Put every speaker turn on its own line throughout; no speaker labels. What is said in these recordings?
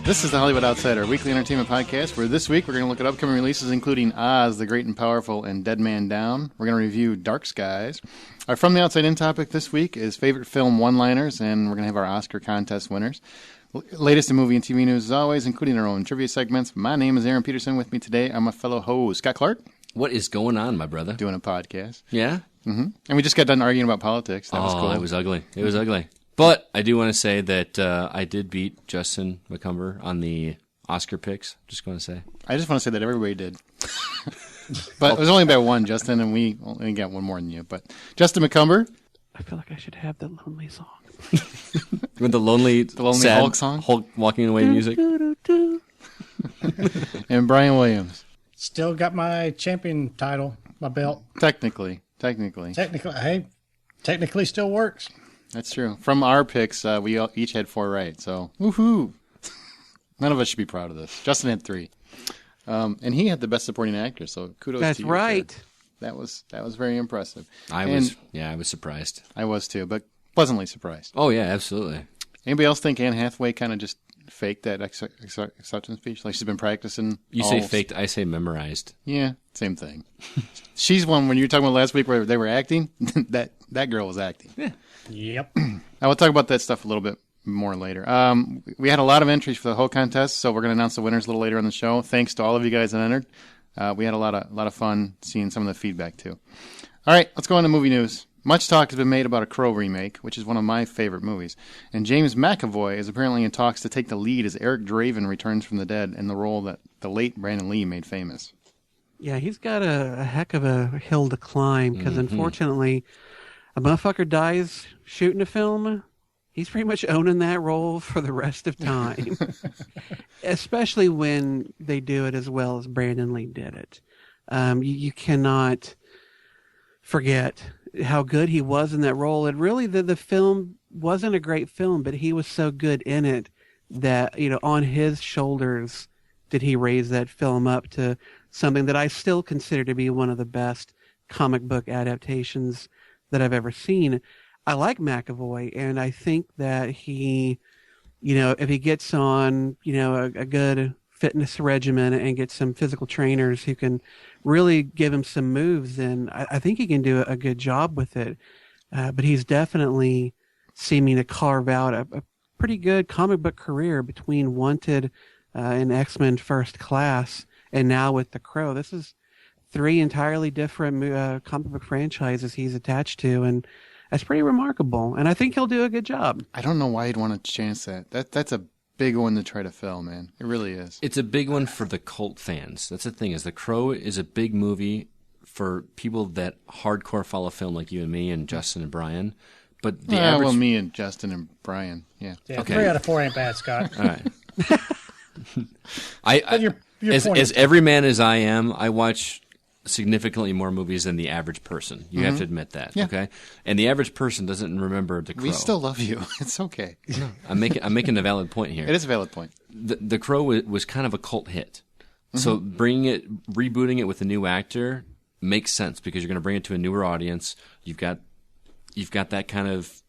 This is the Hollywood Outsider, a weekly entertainment podcast where this week we're going to look at upcoming releases including Oz, the Great and Powerful, and Dead Man Down. We're going to review Dark Skies. Our From the Outside In topic this week is favorite film one-liners, and we're going to have our Oscar contest winners. Latest in movie and TV news as always, including our own trivia segments. My name is Aaron Peterson. With me today, I'm my fellow host, Scott Clark.
What is going on, my brother?
Doing a podcast.
Yeah?
Mm-hmm. And we just got done arguing about politics. That was cool.
It was ugly. It was ugly. But I do want to say that I did beat Justin McCumber on the Oscar picks. Just going to say.
I just want to say that everybody did. But it was only by one, Justin, and we only got one more than you. But Justin McCumber.
I feel like I should have the lonely song.
With the lonely sad
Hulk song?
Hulk walking away music.
And Brian Williams.
Still got my champion title, my belt.
Technically.
Hey, technically still works.
That's true. From our picks, we each had 4 right, so woohoo! None of us should be proud of this. Justin had 3, and he had the best supporting actor. So kudos
That's
to you.
right.
Sir. That was very impressive.
I was surprised.
I was too, but pleasantly surprised.
Oh yeah, absolutely.
Anybody else think Anne Hathaway kind of just faked that acceptance speech? Like she's been practicing?
You say faked, I say memorized.
Yeah, same thing. She's one, when you were talking about last week where they were acting, that girl was acting.
Yeah. Yep.
I will talk about that stuff a little bit more later. We had a lot of entries for the whole contest, so we're going to announce the winners a little later on the show. Thanks to all of you guys that entered. We had a lot of fun seeing some of the feedback too. All right, let's go on to movie news. Much talk has been made about a Crow remake, which is one of my favorite movies. And James McAvoy is apparently in talks to take the lead as Eric Draven returns from the dead in the role that the late Brandon Lee made famous.
Yeah, he's got a heck of a hill to climb because unfortunately, a motherfucker dies shooting a film. He's pretty much owning that role for the rest of time, especially when they do it as well as Brandon Lee did it. You cannot forget how good he was in that role. And really, the film wasn't a great film, but he was so good in it that, on his shoulders did he raise that film up to something that I still consider to be one of the best comic book adaptations that I've ever seen. I like McAvoy, and I think that he, if he gets on, a good fitness regimen and gets some physical trainers who can really give him some moves, then I think he can do a good job with it. But he's definitely seeming to carve out a pretty good comic book career between Wanted and X-Men First Class, and now with The Crow. This is 3 entirely different comic book franchises he's attached to, and that's pretty remarkable. And I think he'll do a good job.
I don't know why he'd want to chance that. That's a big one to try to fill, man. It really is.
It's a big one for the cult fans. That's the thing, is The Crow is a big movie for people that hardcore follow film like you and me and Justin and Brian. But the average...
Well, me and Justin and Brian, yeah.
Okay.
3 out of 4 ain't bad, Scott.
All right. As every man as I am, I watch significantly more movies than the average person. You have to admit that, okay? And the average person doesn't remember The Crow.
We still love you. It's okay.
No, I'm making a valid point here.
It is a valid point.
The Crow was kind of a cult hit. So rebooting it with a new actor makes sense because you're going to bring it to a newer audience. You've got that kind of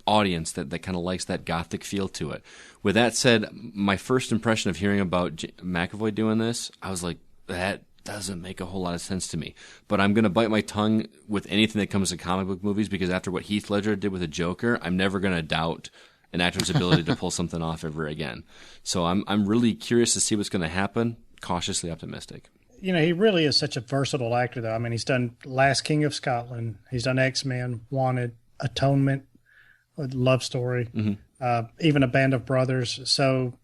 audience that kind of likes that gothic feel to it. With that said, my first impression of hearing about McAvoy doing this, I was like, that doesn't make a whole lot of sense to me. But I'm going to bite my tongue with anything that comes to comic book movies because after what Heath Ledger did with the Joker, I'm never going to doubt an actor's ability to pull something off ever again. So I'm really curious to see what's going to happen. Cautiously optimistic.
He really is such a versatile actor, though. I mean, he's done Last King of Scotland. He's done X-Men, Wanted, Atonement, Love Story, even A Band of Brothers. So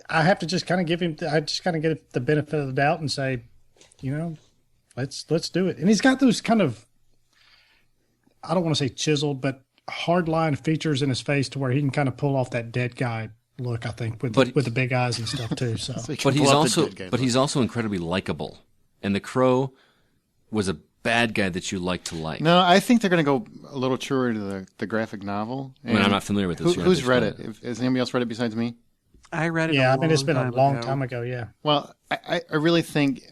I have to just kind of give the benefit of the doubt and say, let's do it. And he's got those kind of, I don't want to say chiseled, but hardline features in his face to where he can kind of pull off that dead guy look, I think, with the big eyes and stuff too. So,
but he's also incredibly likable. And The Crow was a bad guy that you like to like.
No, I think they're going to go a little truer to the graphic novel.
I mean, I'm not familiar with this.
Who's read it? Has anybody else read it besides me?
I read it.
Yeah, it's been a long time ago. Yeah.
Well, I really think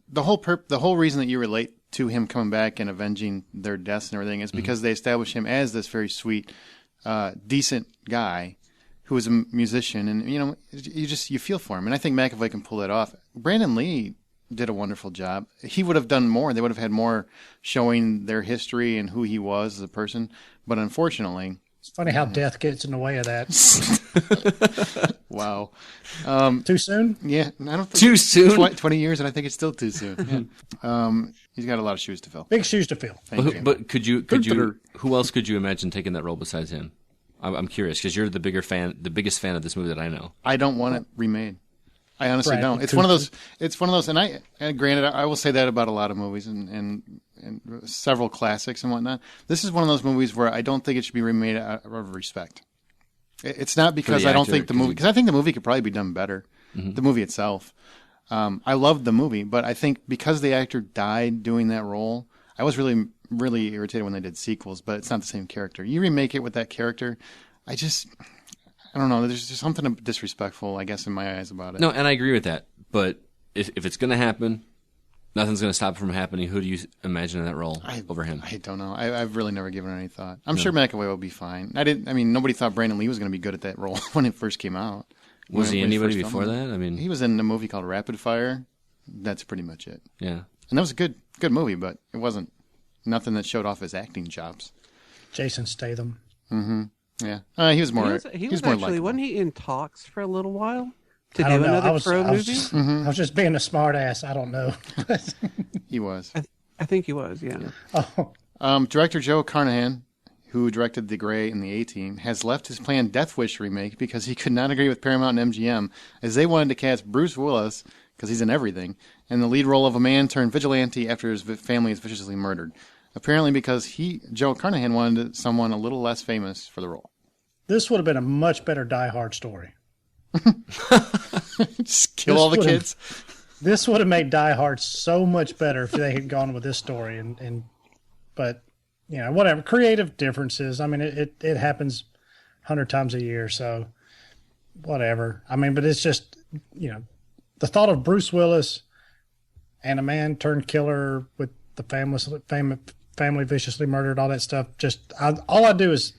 the whole reason that you relate to him coming back and avenging their deaths and everything is because they establish him as this very sweet, decent guy who was a musician, and you feel for him, and I think McAvoy can pull that off. Brandon Lee did a wonderful job. He would have done more. They would have had more showing their history and who he was as a person, but unfortunately,
It's funny how death gets in the way of that.
wow.
Too soon?
Yeah, I don't think
Too soon?
20 years, and I think it's still too soon. Yeah. He's got a lot of shoes to fill.
Big shoes to fill.
Thank you.
But who else could you imagine taking that role besides him? I'm curious because you're the biggest fan of this movie that I know.
I don't want it remade. I honestly
Bradley
don't. It's one of those. It's one of those. And granted, I will say that about a lot of movies and several classics and whatnot. This is one of those movies where I don't think it should be remade out of respect. It's not because I don't think the movie, because I think the movie could probably be done better. The movie itself. I loved the movie, but I think because the actor died doing that role, I was really, really irritated when they did sequels, but it's not the same character. You remake it with that character, I don't know. There's just something disrespectful, I guess, in my eyes about it.
No, and I agree with that. But if it's going to happen, nothing's going to stop it from happening. Who do you imagine in that role over him?
I don't know. I've really never given it any thought. I'm sure McAvoy will be fine. Nobody thought Brandon Lee was going to be good at that role when it first came out.
Was he anybody before that? I mean,
he was in a movie called Rapid Fire. That's pretty much it.
Yeah.
And that was a good movie, but it wasn't nothing that showed off his acting chops.
Jason Statham.
Mm-hmm. Yeah. He was more.
He was
more
actually,
likable.
wasn't he in talks for a little while to
I
do
don't know.
another Crow movie?
I was just being a smart ass. I don't know.
He was.
I think he was, yeah.
Oh,
Director Joe Carnahan, who directed The Grey and The A-Team, has left his planned Death Wish remake because he could not agree with Paramount and MGM, as they wanted to cast Bruce Willis, because he's in everything, in the lead role of a man turned vigilante after his family is viciously murdered. Apparently because Joe Carnahan wanted someone a little less famous for the role.
this would have been a much better Die Hard story.
Just kill all the kids.
This would have made Die Hard so much better if they had gone with this story. But whatever, creative differences. I mean, it happens 100 times a year, so whatever. I mean, but it's just the thought of Bruce Willis and a man turned killer with the family viciously murdered, all that stuff. All I do is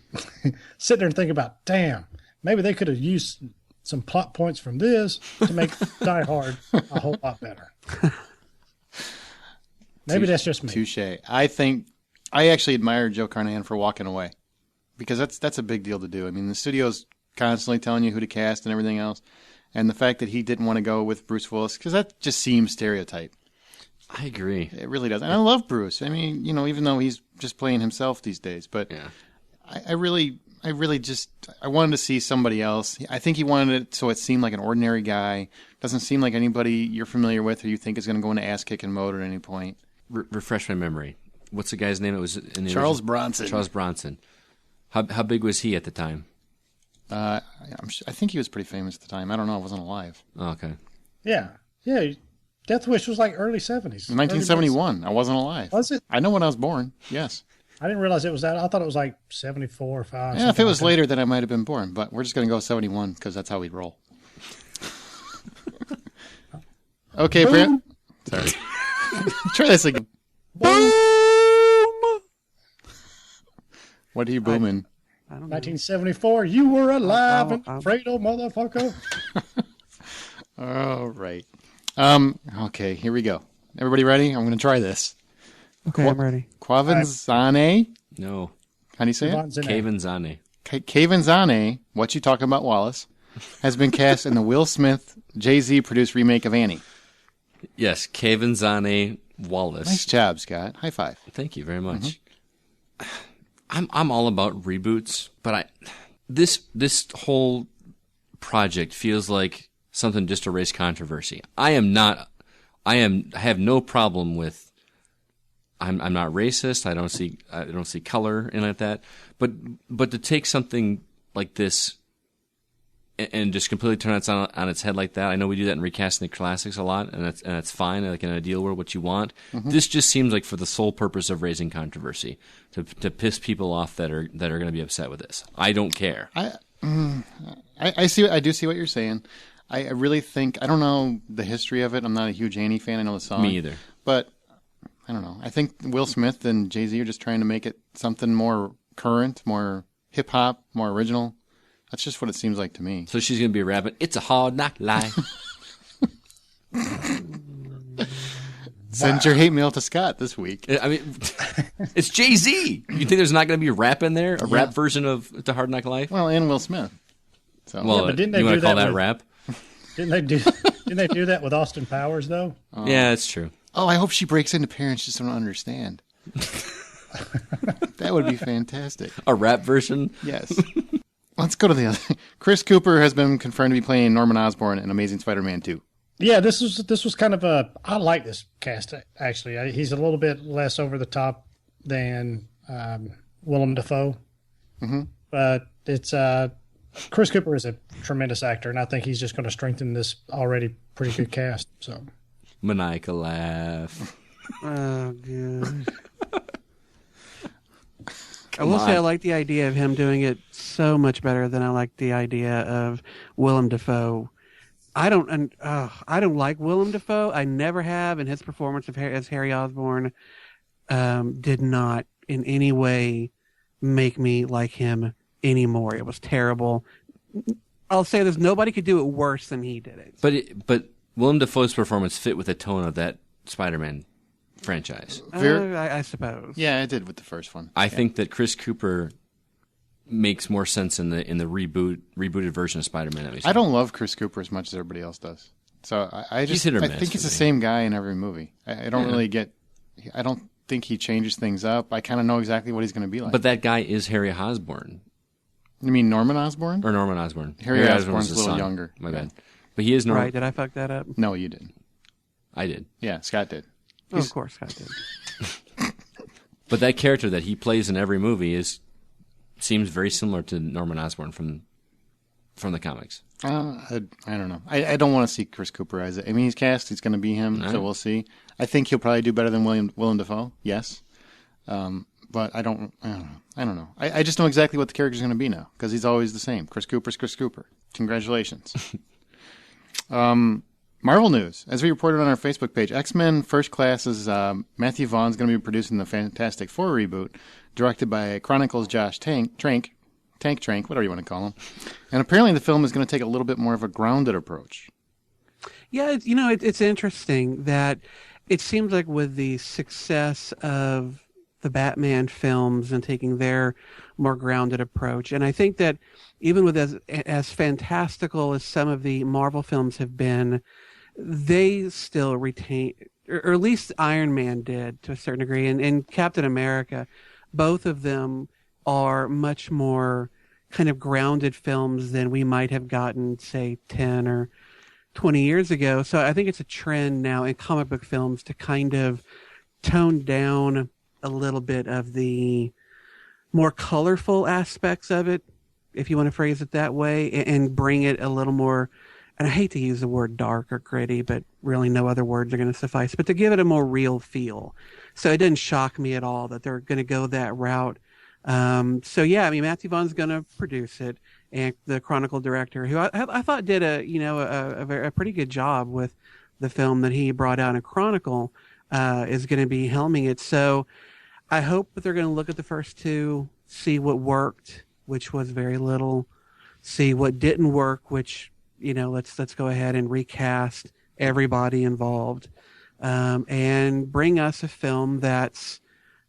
sit there and think about, damn, maybe they could have used some plot points from this to make Die Hard a whole lot better. Maybe that's just me.
Touche. I actually admire Joe Carnahan for walking away, because that's a big deal to do. I mean, the studio's constantly telling you who to cast and everything else, and the fact that he didn't want to go with Bruce Willis, because that just seems stereotype.
I agree.
It really does. And I love Bruce. I mean, even though he's just playing himself these days, but
Yeah.
I really I wanted to see somebody else. I think he wanted it so it seemed like an ordinary guy. Doesn't seem like anybody you're familiar with or you think is going to go into ass-kicking mode at any point.
Refresh my memory. What's the guy's name? It was in the
Charles
original?
Bronson.
Charles Bronson. How big was he at the time?
I think he was pretty famous at the time. I don't know. I wasn't alive.
Oh, okay.
Yeah. Death Wish was like early 70s.
1971. I wasn't alive.
Was it?
I know when I was born. Yes.
I didn't realize it was that. I thought it was like 74 or 5.
Yeah, if it was later, then I might have been born. But we're just going to go 71 because that's how we'd roll. Okay, Brent. Sorry. Try this again.
Boom!
What are you booming?
I don't know.
1974, you were alive and
I'll-
Fredo, motherfucker.
All right. Okay, here we go. Everybody ready? I'm going to try this.
Okay, I'm ready.
Quavanzane?
No.
How do you say it?
Kevin Zane.
Quavanzane, What You Talking About, Wallace, has been cast in the Will Smith, Jay-Z produced remake of Annie.
Yes, Kevin Zane Wallace.
Nice job, Scott. High five.
Thank you very much. I'm all about reboots, but this whole project feels like something just to raise controversy. I have no problem with. I'm not racist. I don't see color in it that, but to take something like this and just completely turn it on its head like that. I know we do that in recasting the classics a lot, and that's fine. Like in an ideal world, what you want. This just seems like for the sole purpose of raising controversy, to piss people off that are going to be upset with this. I don't care.
I see. I do see what you're saying. I really think I don't know the history of it. I'm not a huge Annie fan. I know the song.
Me either.
But I don't know. I think Will Smith and Jay-Z are just trying to make it something more current, more hip hop, more original. That's just what it seems like to me.
So she's going to be rapping, "It's a hard knock life."
Send your hate mail to Scott this week.
I mean, it's Jay-Z. You think there's not going to be a rap in there? A rap version of "It's a Hard Knock Life"?
Well, and Will Smith. So.
Well,
but didn't they
you want
do
to call
that
that
with-
rap?
Didn't they do that with Austin Powers though?
Yeah, it's true.
Oh, I hope she breaks into parents just don't understand. That would be fantastic.
A rap version?
Yes. Let's go to the other. Chris Cooper has been confirmed to be playing Norman Osborn in Amazing Spider-Man 2.
Yeah, this was kind of a. I like this cast actually. He's a little bit less over the top than Willem Dafoe, but it's Chris Cooper is a tremendous actor, and I think he's just going to strengthen this already pretty good cast. So
Maniacal laugh.
Oh, good. I will say I like the idea of him doing it so much better than I like the idea of Willem Dafoe. I don't like Willem Dafoe. I never have, and his performance as Harry Osborn did not in any way make me like him anymore. It was terrible. I'll say this: nobody could do it worse than he did it.
But Willem Dafoe's performance fit with the tone of that Spider-Man franchise.
I suppose.
Yeah, it did with the first one.
I think that Chris Cooper makes more sense in the rebooted version of Spider-Man. That we saw.
I don't love Chris Cooper as much as everybody else does. So I
He's
just
hit or
I
miss
think he's
for
the
me.
same guy in every movie. I don't really get. I don't think he changes things up. I kind of know exactly what he's going to be like.
But that guy is Harry Osborn.
You mean Norman Osborn?
Or Norman Osborn.
Harry
Osborn's
Osborn's a
his
little
son.
younger.
My
Yeah.
bad. But he is Norman.
Right? Did I fuck that up?
No, you didn't.
I did.
Yeah, Scott did.
Oh, of course I did.
But that character that he plays in every movie seems very similar to Norman Osborn from the comics.
I don't know. I don't want to see Chris Cooper as it. I mean, he's cast. He's going to be him, so we'll see. I think he'll probably do better than Willem Dafoe. Yes, but I don't know. I just know exactly what the character's going to be now because he's always the same. Chris Cooper's Chris Cooper. Congratulations. Marvel news. As we reported on our Facebook page, X-Men First Class's Matthew Vaughn's going to be producing the Fantastic Four reboot, directed by Chronicles' Josh Trank, whatever you want to call him. And apparently the film is going to take a little bit more of a grounded approach.
Yeah, it's interesting that it seems like with the success of the Batman films and taking their more grounded approach, and I think that even with as fantastical as some of the Marvel films have been, they still retain, or at least Iron Man did to a certain degree, and Captain America, both of them are much more kind of grounded films than we might have gotten, say, 10 or 20 years ago. So I think it's a trend now in comic book films to kind of tone down a little bit of the more colorful aspects of it, if you want to phrase it that way, and bring it a little more, and I hate to use the word dark or gritty, but really no other words are going to suffice, but to give it a more real feel. So it didn't shock me at all that they're going to go that route. So yeah, I mean, Matthew Vaughn's going to produce it, and the Chronicle director, who I thought did a pretty good job with the film that he brought out in Chronicle, is going to be helming it. So I hope that they're going to look at the first two, see what worked, which was very little, see what didn't work, which, let's go ahead and recast everybody involved, and bring us a film that's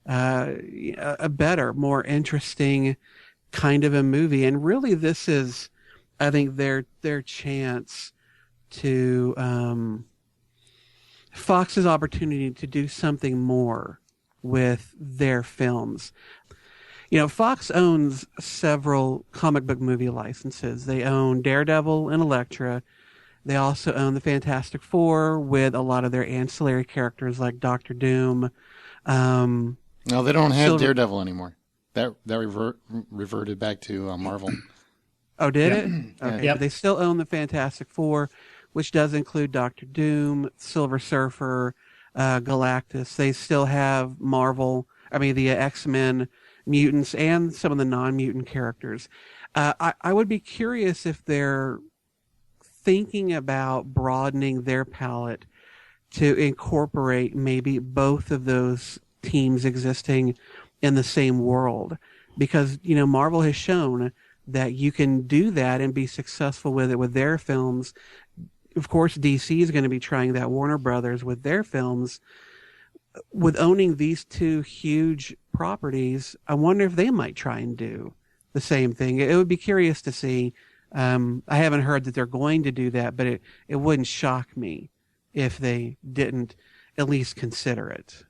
a better, more interesting kind of a movie. And really, this is, I think, their chance to Fox's opportunity to do something more with their films. Fox owns several comic book movie licenses. They own Daredevil and Elektra. They also own the Fantastic Four with a lot of their ancillary characters like Doctor Doom.
No, they don't have Daredevil anymore. That reverted back to Marvel.
Oh, did it? Okay.
Yep.
But they still own the Fantastic Four, which does include Doctor Doom, Silver Surfer, Galactus. They still have the X-Men, mutants, and some of the non-mutant characters. I would be curious if they're thinking about broadening their palette to incorporate maybe both of those teams existing in the same world. Because, Marvel has shown that you can do that and be successful with it with their films. Of course, DC is going to be trying that. Warner Brothers with their films. With owning these two huge properties, I wonder if they might try and do the same thing. It would be curious to see. I haven't heard that they're going to do that, but it wouldn't shock me if they didn't at least consider it.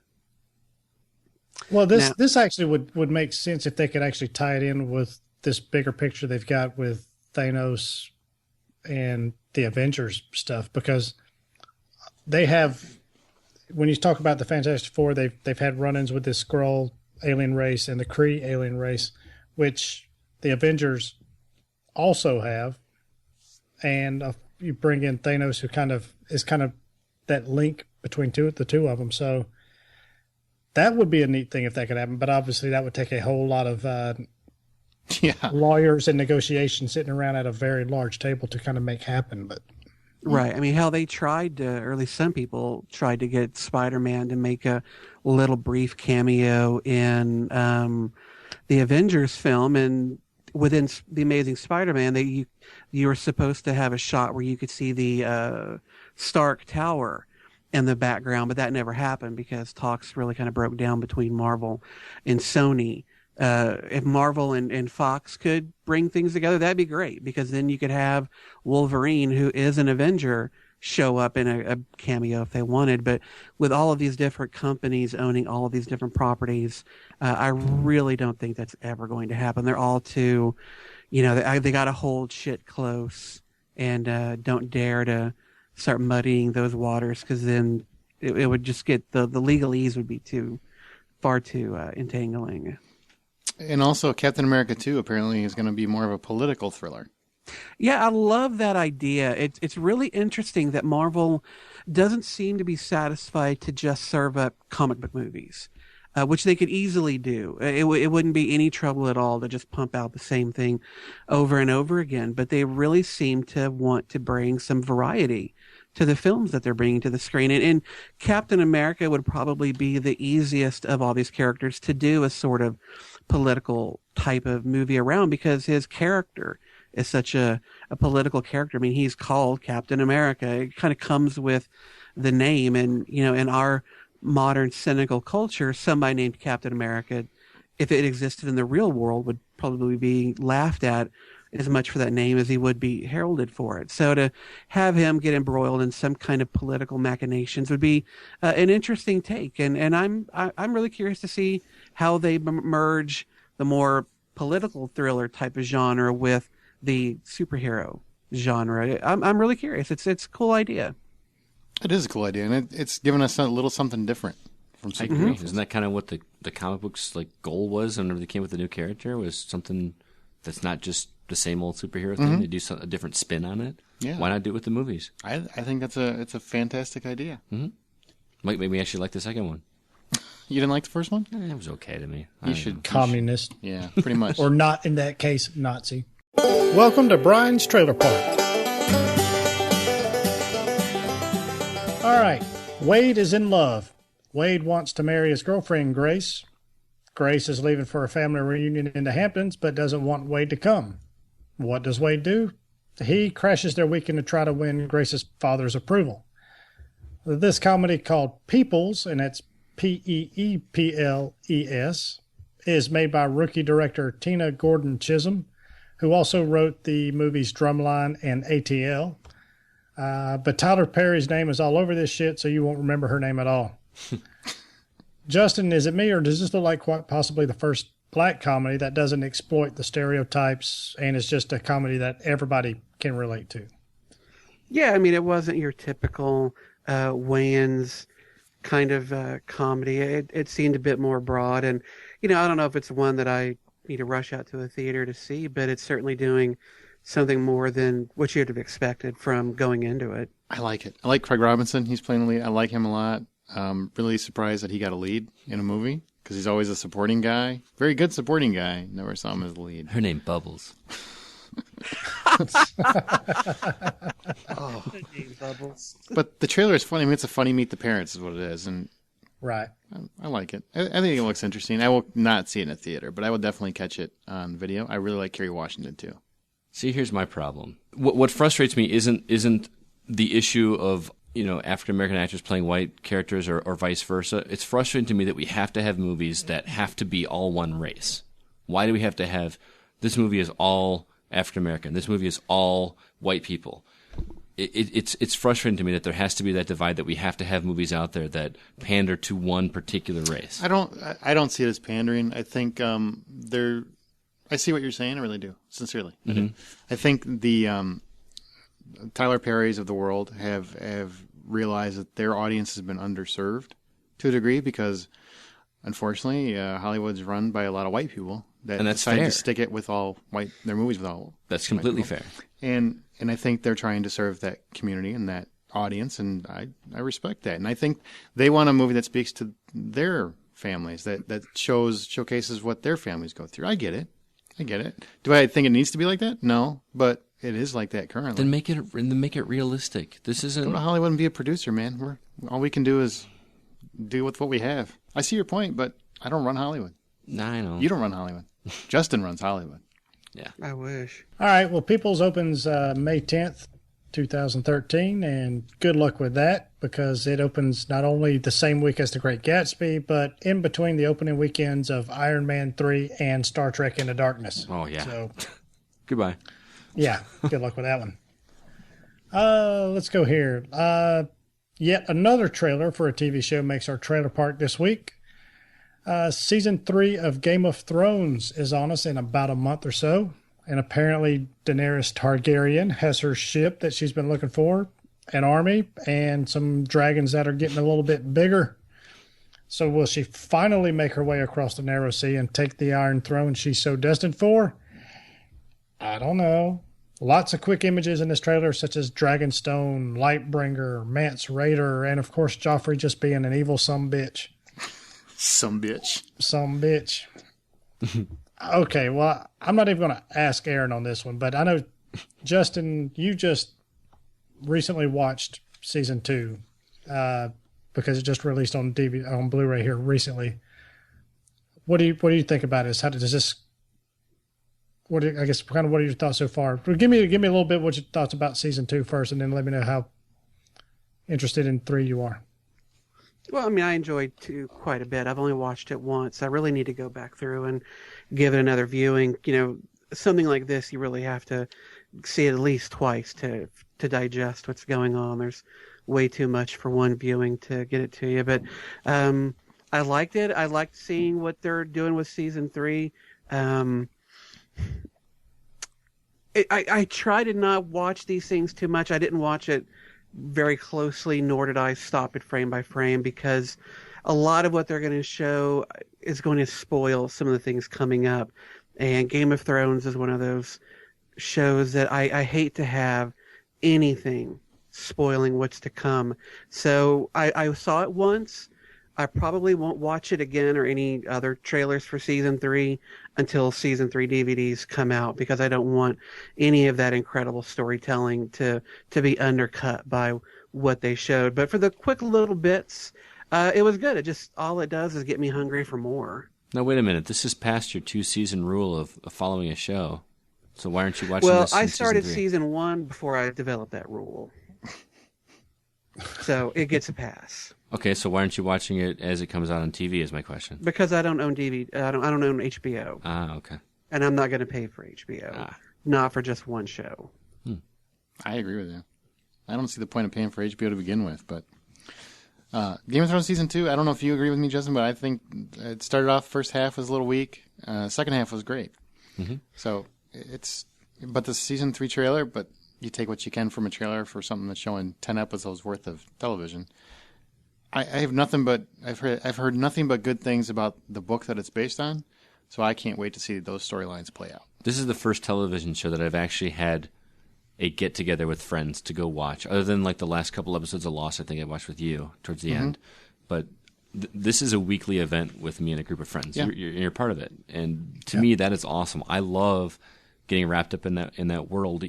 Well, this actually would make sense if they could actually tie it in with this bigger picture they've got with Thanos and the Avengers stuff, because they have, when you talk about the Fantastic Four, they've had run-ins with this Skrull alien race and the Kree alien race, which the Avengers also have, and you bring in Thanos, who is that link between the two of them. So that would be a neat thing if that could happen. But obviously, that would take a whole lot of lawyers and negotiations sitting around at a very large table to kind of make happen. But
right, I mean, how they tried to, or at least some people tried to get Spider-Man to make a little brief cameo in the Avengers film, and within the Amazing Spider-Man, you were supposed to have a shot where you could see the Stark Tower in the background, but that never happened because talks really kind of broke down between Marvel and Sony. If Marvel and Fox could bring things together, that'd be great, because then you could have Wolverine, who is an Avenger, show up in a cameo if they wanted. But with all of these different companies owning all of these different properties, I really don't think that's ever going to happen. They're all too, they got to hold shit close and don't dare to start muddying those waters, because then it would just get the legalese would be far too entangling.
And also, Captain America 2 apparently is going to be more of a political thriller.
Yeah, I love that idea. It's really interesting that Marvel doesn't seem to be satisfied to just serve up comic book movies, which they could easily do. It wouldn't be any trouble at all to just pump out the same thing over and over again. But they really seem to want to bring some variety to the films that they're bringing to the screen. And Captain America would probably be the easiest of all these characters to do a sort of political type of movie around, because his character is such a political character. I mean, he's called Captain America. It kind of comes with the name. And, in our modern cynical culture, somebody named Captain America, if it existed in the real world, would probably be laughed at as much for that name as he would be heralded for it. So to have him get embroiled in some kind of political machinations would be an interesting take. And I'm really curious to see how they merge the more political thriller type of genre with the superhero genre. I'm really curious. It's a cool idea.
It is a cool idea, and it's given us a little something different from superheroes.
I agree. Isn't that kind of what the comic books goal was whenever they came with a new character? Was something that's not just the same old superhero thing. They do a different spin on it. Yeah. Why not do it with the movies?
I think it's a fantastic idea.
Mm-hmm. Maybe we actually like the second one.
You didn't like the first one?
It was okay to me.
You should.
Communist.
Yeah, pretty much.
Or not, in that case, Nazi. Welcome to Brian's Trailer Park. All right. Wade is in love. Wade wants to marry his girlfriend, Grace. Grace is leaving for a family reunion in the Hamptons, but doesn't want Wade to come. What does Wade do? He crashes their weekend to try to win Grace's father's approval. This comedy, called Peeples, and that's Peeples, is made by rookie director Tina Gordon Chisholm, who also wrote the movies Drumline and ATL. But Tyler Perry's name is all over this shit, so you won't remember her name at all. Justin, is it me, or does this look like quite possibly the first black comedy that doesn't exploit the stereotypes and is just a comedy that everybody can relate to?
Yeah, I mean, it wasn't your typical Wayans kind of comedy. It seemed a bit more broad, and I don't know if it's one that I need to rush out to a theater to see, but it's certainly doing something more than what you'd have expected from going into it.
I like it. I like Craig Robinson. He's playing the lead. I like him a lot. Really surprised that he got a lead in a movie, because he's always a supporting guy. Very good supporting guy. Never saw him as the lead.
Her name Bubbles.
Oh. Bubbles.
But the trailer is funny. I mean, it's a funny Meet the Parents is what it is. And
Right.
I like it. I think it looks interesting. I will not see it in a theater, but I will definitely catch it on video. I really like Kerry Washington too.
See, here's my problem. What frustrates me isn't the issue of African American actors playing white characters or vice versa. It's frustrating to me that we have to have movies that have to be all one race. Why do we have to have this movie is all African American? This movie is all white people. It's frustrating to me that there has to be that divide, that we have to have movies out there that pander to one particular race.
I don't see it as pandering. I think I see what you're saying. I really do, sincerely. I do. I think the Tyler Perrys of the world have realized that their audience has been underserved to a degree because, unfortunately, Hollywood's run by a lot of white people that
and that's
decide
fair.
to stick it with all white. Their movies with all.
That's completely fair.
And I think they're trying to serve that community and that audience, and I respect that. And I think they want a movie that speaks to their families, that showcases what their families go through. I get it. Do I think it needs to be like that? No, but it is like that currently.
Then make it realistic. This isn't.
Go to Hollywood and be a producer, man. All we can do is do with what we have. I see your point, but I don't run Hollywood.
Nah, I know.
You don't run Hollywood. Justin runs Hollywood.
Yeah.
I wish.
All right. Well, Peeples opens May 10th, 2013, and good luck with that because it opens not only the same week as The Great Gatsby, but in between the opening weekends of Iron Man 3 and Star Trek Into Darkness.
Oh, yeah.
So,
Goodbye.
yeah, good luck with that one. Let's go here. Yet another trailer for a TV show makes our trailer park this week. Season 3 of Game of Thrones is on us in about a month or so. And apparently Daenerys Targaryen has her ship that she's been looking for, an army, and some dragons that are getting a little bit bigger. So will she finally make her way across the narrow sea and take the Iron Throne she's so destined for? I don't know. Lots of quick images in this trailer, such as Dragonstone, Lightbringer, Mance Raider, and of course Joffrey just being an evil sumbitch. Sumbitch. Okay, well, I'm not even going to ask Aaron on this one, but I know, Justin, you just recently watched season 2 because it just released on DVD, on Blu-ray here recently. What do you think about this? How does this? What are your thoughts so far? Give me a little bit what your thoughts about season 2 first, and then let me know how interested in 3 you are.
Well, I mean, I enjoyed 2 quite a bit. I've only watched it once. I really need to go back through and give it another viewing. Something like this, you really have to see it at least twice to digest what's going on. There's way too much for one viewing to get it to you. But I liked it. I liked seeing what they're doing with season 3. I try to not watch these things too much. I didn't watch it very closely, nor did I stop it frame by frame, because a lot of what they're going to show is going to spoil some of the things coming up. And Game of Thrones is one of those shows that I hate to have anything spoiling what's to come. So I saw it once. I probably won't watch it again or any other trailers for season 3 until season 3 DVDs come out, because I don't want any of that incredible storytelling to be undercut by what they showed. But for the quick little bits, it was good. All it does is get me hungry for more.
Now, wait a minute. This is past your 2-season rule of following a show. So why aren't you watching
well,
this in
I started
season
3? Season 1 before I developed that rule. So it gets a pass.
Okay, so why aren't you watching it as it comes out on TV is my question.
Because I don't own DVD. I don't own HBO.
Ah, okay.
And I'm not going to pay for HBO. Not for just one show.
I agree with you. I don't see the point of paying for HBO to begin with, but Game of Thrones season 2, I don't know if you agree with me, Justin, but I think it started off, first half was a little weak. Second half was great.
Mm-hmm.
So but the season 3 trailer, but you take what you can from a trailer for something that's showing 10 episodes worth of television. I've heard nothing but good things about the book that it's based on, so I can't wait to see those storylines play out.
This is the first television show that I've actually had a get-together with friends to go watch, other than like the last couple episodes of Lost I think I watched with you towards the end. But this is a weekly event with me and a group of friends.
Yeah.
You're part of it. And to me, that is awesome. I love getting wrapped up in that world.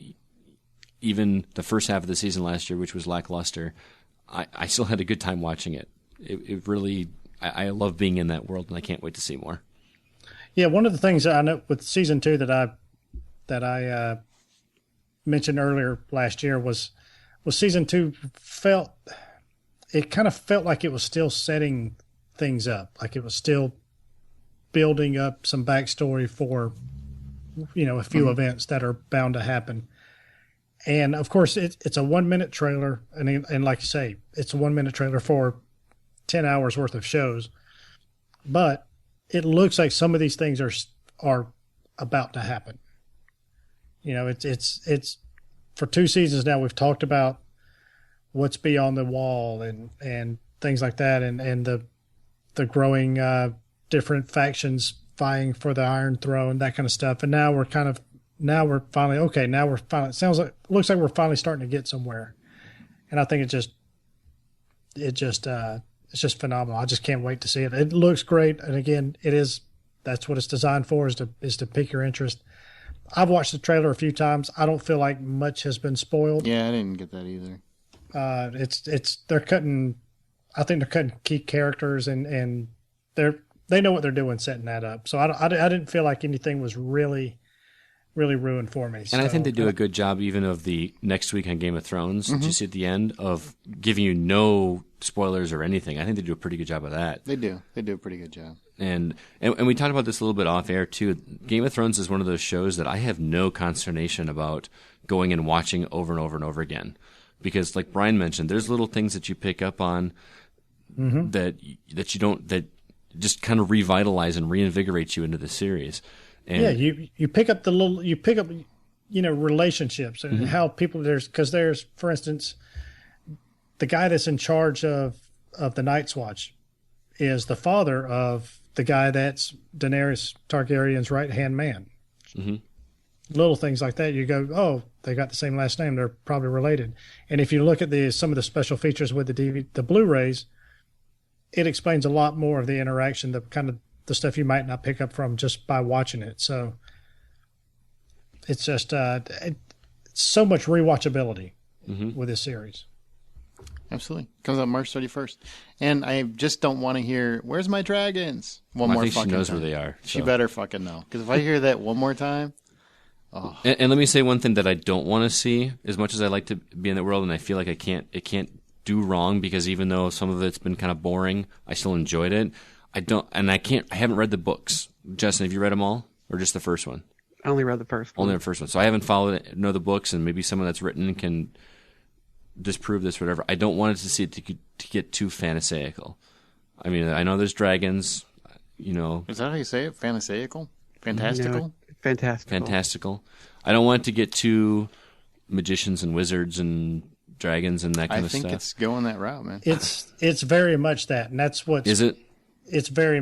Even the first half of the season last year, which was lackluster, I still had a good time watching it. It really I love being in that world, and I can't wait to see more.
Yeah, one of the things I know with season 2 that I mentioned earlier last year was season 2 kind of felt like it was still setting things up, like it was still building up some backstory for a few events that are bound to happen. And of course, it's a 1-minute trailer, and like you say, it's a 1-minute trailer for 10 hours worth of shows. But it looks like some of these things are about to happen. It's for 2 seasons now. We've talked about what's beyond the wall and things like that, and the growing different factions vying for the Iron Throne, that kind of stuff. And now we're finally looks like we're finally starting to get somewhere. And I think it's just phenomenal. I just can't wait to see it. It looks great. And again, that's what it's designed for, is to pique your interest. I've watched the trailer a few times. I don't feel like much has been spoiled.
Yeah, I didn't get that either.
They're cutting key characters, and they know what they're doing setting that up. So I didn't feel like anything was really ruined for me.
And I think they do a good job even of the next week on Game of Thrones, that you see at the end, of giving you no spoilers or anything. I think they do a pretty good job of that.
They do a pretty good job.
And we talked about this a little bit off air too. Game of Thrones is one of those shows that I have no consternation about going and watching over and over and over again. Because like Brian mentioned, there's little things that you pick up on that just kind of revitalize and reinvigorate you into the series. And
you pick up relationships and how people there's for instance, the guy that's in charge of the Night's Watch is the father of the guy that's Daenerys Targaryen's right-hand man. Mm-hmm. Little things like that, you go, oh, they got the same last name, they're probably related. And if you look at some of the special features with the Blu-rays, it explains a lot more of the interaction, the kind of the stuff you might not pick up from just by watching it. So it's just so much rewatchability with this series.
Absolutely. Comes out March 31st. And I just don't want to hear, where's my dragons?
I think she knows where they are. So.
She better fucking know. Because if I hear that one more time... Oh.
And let me say one thing that I don't want to see, as much as I like to be in that world, and I feel like it can't do wrong, because even though some of it's been kind of boring, I still enjoyed it. I haven't read the books. Justin, have you read them all? Or just the first one?
I only read the first one.
Only the first one. So I haven't know the books, and maybe someone that's written can disprove this, whatever. I don't want it to see it to get too fantasaical. I mean, I know there's dragons,
Is that how you say it? Fantasaical? Fantastical?
No, fantastical.
Fantastical. I don't want it to get too magicians and wizards and dragons and that kind of stuff. I think
it's going that route, man.
It's very much that, and that's what...
Is it?
It's very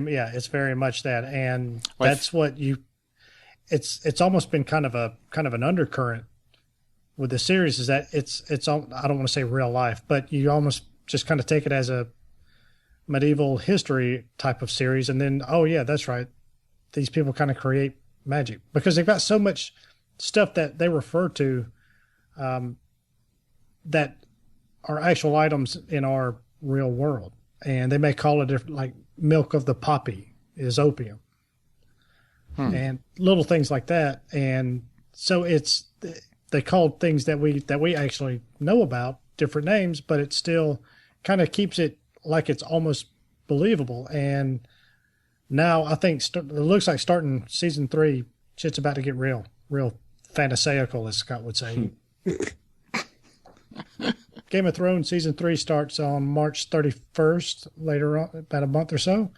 much that, and that's what it's almost been kind of an undercurrent with the series, is that it's I don't want to say real life, but you almost just kind of take it as a medieval history type of series, and then, oh yeah, that's right, these people kind of create magic because they've got so much stuff that they refer to that are actual items in our real world, and they may call it different, like milk of the poppy is opium, and little things like that. And so they called things that we actually know about different names, but it still kind of keeps it like it's almost believable. And now I think it looks like starting season 3, shit's about to get real fantasaical, as Scott would say. Game of Thrones season 3 starts on March 31st, later on, about a month or so.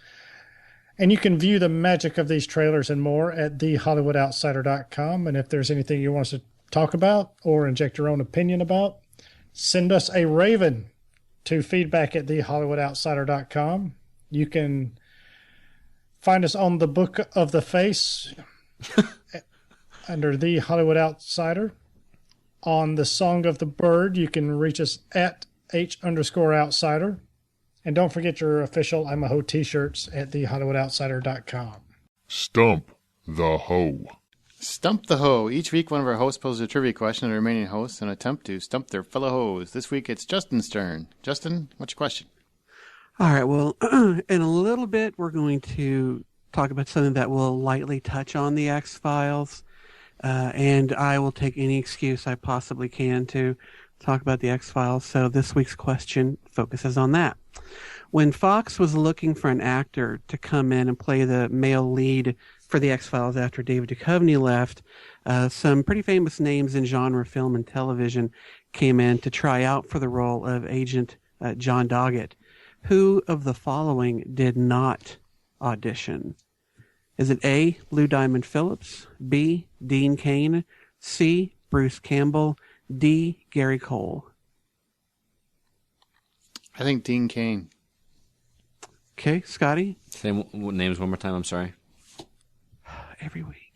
And you can view the magic of these trailers and more at thehollywoodoutsider.com. And if there's anything you want us to talk about or inject your own opinion about, send us a raven to feedback@thehollywoodoutsider.com. You can find us on the Book of the Face under The Hollywood Outsider. On the Song of the Bird, you can reach us at @H_outsider. And don't forget your official I'm a Ho t-shirts at thehollywoodoutsider.com.
Stump the Ho.
Stump the Ho. Each week, one of our hosts poses a trivia question to the remaining hosts in an attempt to stump their fellow hoes. This week, it's Justin's turn. Justin, what's your question?
All right. Well, in a little bit, we're going to talk about something that will lightly touch on the X-Files. And I will take any excuse I possibly can to talk about the X-Files. So this week's question focuses on that. When Fox was looking for an actor to come in and play the male lead for the X-Files after David Duchovny left, some pretty famous names in genre film and television came in to try out for the role of Agent John Doggett. Who of the following did not audition? Is it A, Lou Diamond Phillips, B, Dean Cain, C, Bruce Campbell, D, Gary Cole?
I think Dean Cain.
Okay, Scotty?
Say names one more time. I'm sorry.
Every week.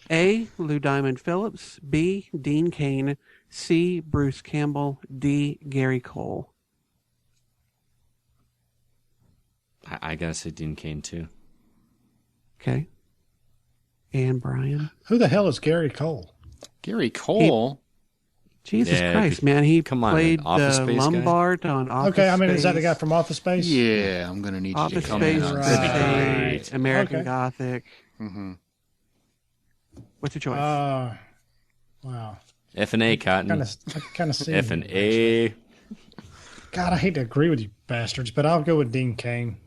A, Lou Diamond Phillips, B, Dean Cain, C, Bruce Campbell, D, Gary Cole.
I gotta say Dean Cain too.
Okay. And Brian?
Who the hell is Gary Cole?
Gary Cole?
Jesus
Yeah,
Christ, man. He
come on,
played
man. Office Space guy?
Lombard on Office
Okay, I mean,
Space.
is that the guy from Office Space?
Yeah, I'm going to need you to
Office
come
Space,
in on
Right.
that.
State, American
Okay.
Gothic.
Mm-hmm.
What's your choice?
Wow.
F and A, Cotton.
I kind of see
F
him.
and A.
God, I hate to agree with you bastards, but I'll go with Dean Cain.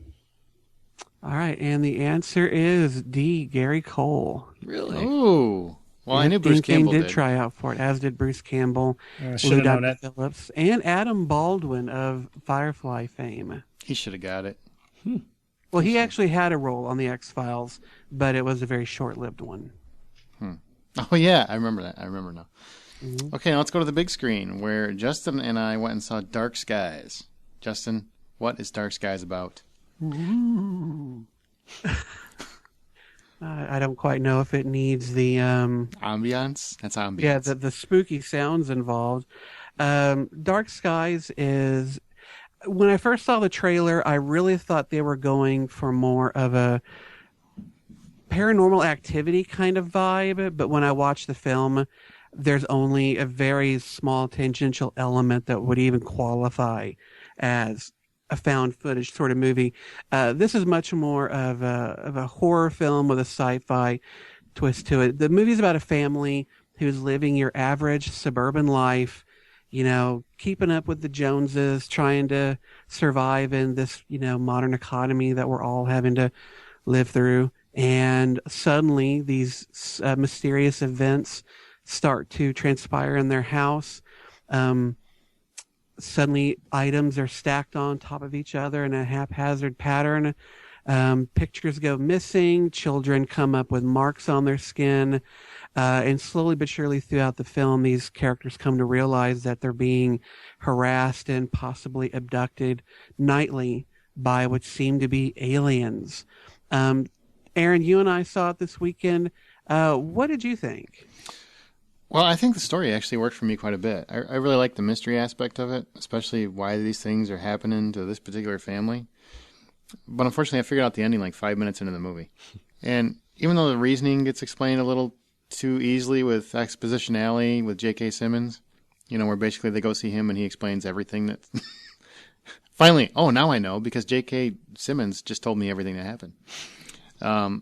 All right, and the answer is D, Gary Cole.
Really?
Oh. Well, I knew Bruce
Dean Cain
Campbell
did try out for it, as did Bruce Campbell,
Should
Lou
have known
Diamond
that.
Phillips, and Adam Baldwin of Firefly fame.
He should have got it.
Well, he actually had a role on the X-Files, but it was a very short-lived one.
Oh, yeah, I remember that. I remember now. Okay, now let's go to the big screen where Justin and I went and saw Dark Skies. Justin, what is Dark Skies about?
I don't quite know if it needs the
Ambiance? That's ambiance.
yeah the spooky sounds involved. Dark Skies is, when I first saw the trailer, I really thought they were going for more of a paranormal activity kind of vibe, but when I watched the film, there's only a very small tangential element that would even qualify as a found footage sort of movie. This is much more of a horror film with a sci-fi twist to it. The movie's about a family who's living your average suburban life, you know, keeping up with the Joneses, trying to survive in this, you know, modern economy that we're all having to live through. And suddenly these mysterious events start to transpire in their house. Suddenly items are stacked on top of each other in a haphazard pattern. Pictures go missing. Children come up with marks on their skin. And slowly but surely throughout the film, these characters come to realize that they're being harassed and possibly abducted nightly by what seem to be aliens. Aaron, you and I saw it this weekend. What did you think?
Well, I think the story actually worked for me quite a bit. I really like the mystery aspect of it, especially why these things are happening to this particular family. But unfortunately, I figured out the ending like 5 minutes into the movie. And even though the reasoning gets explained a little too easily with Exposition Alley with J.K. Simmons, you know, where basically they go see him and he explains everything that... Finally, oh, now I know, because J.K. Simmons just told me everything that happened.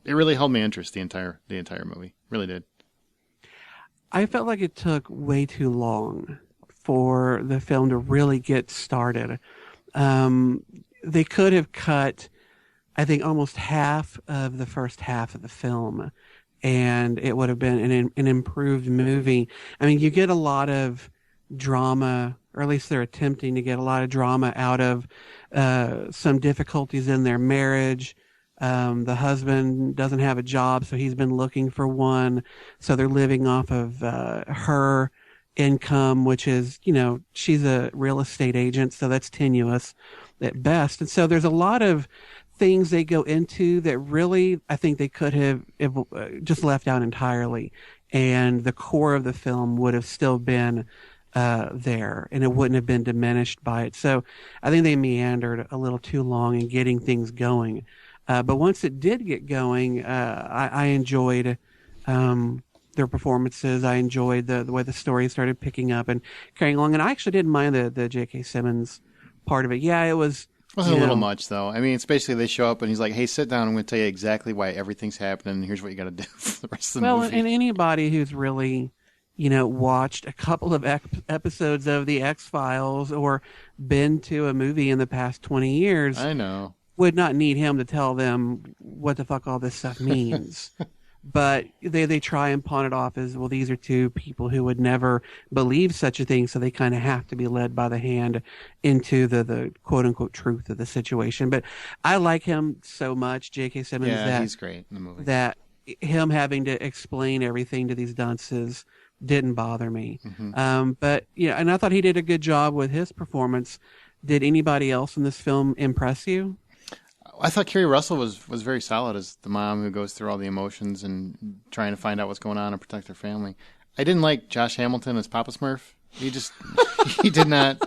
It really held my interest the entire movie. Really did.
I felt like it took way too long for the film to really get started. They could have cut, I think, almost half of the first half of the film, and it would have been an improved movie. I mean, you get a lot of drama, or at least they're attempting to get a lot of drama out of some difficulties in their marriage. The husband doesn't have a job, so he's been looking for one. So they're living off of her income, which is, you know, she's a real estate agent, so that's tenuous at best. And so there's a lot of things they go into that really, I think they could have just left out entirely. And the core of the film would have still been there, and it wouldn't have been diminished by it. So I think they meandered a little too long in getting things going. But once it did get going, I enjoyed their performances. I enjoyed the way the story started picking up and carrying along. And I actually didn't mind the J.K. Simmons part of it. Yeah, it was
Wasn't a little much, though. I mean, it's basically they show up and he's like, hey, sit down. I'm going to tell you exactly why everything's happening. And here's what you got to do for the rest of the movie.
And anybody who's really, watched a couple of episodes of The X-Files or been to a movie in the past 20 years
I know.
would not need him to tell them what the fuck all this stuff means. But they try and pawn it off as, well, these are two people who would never believe such a thing, so they kind of have to be led by the hand into the quote-unquote truth of the situation. But I like him so much, J.K. Simmons,
Yeah, he's great in the movie.
that him having to explain everything to these dunces didn't bother me. But, and I thought he did a good job with his performance. Did anybody else in this film impress you?
I thought Kerry Russell was very solid as the mom who goes through all the emotions and trying to find out what's going on and protect her family. I didn't like Josh Hamilton as Papa Smurf. He did not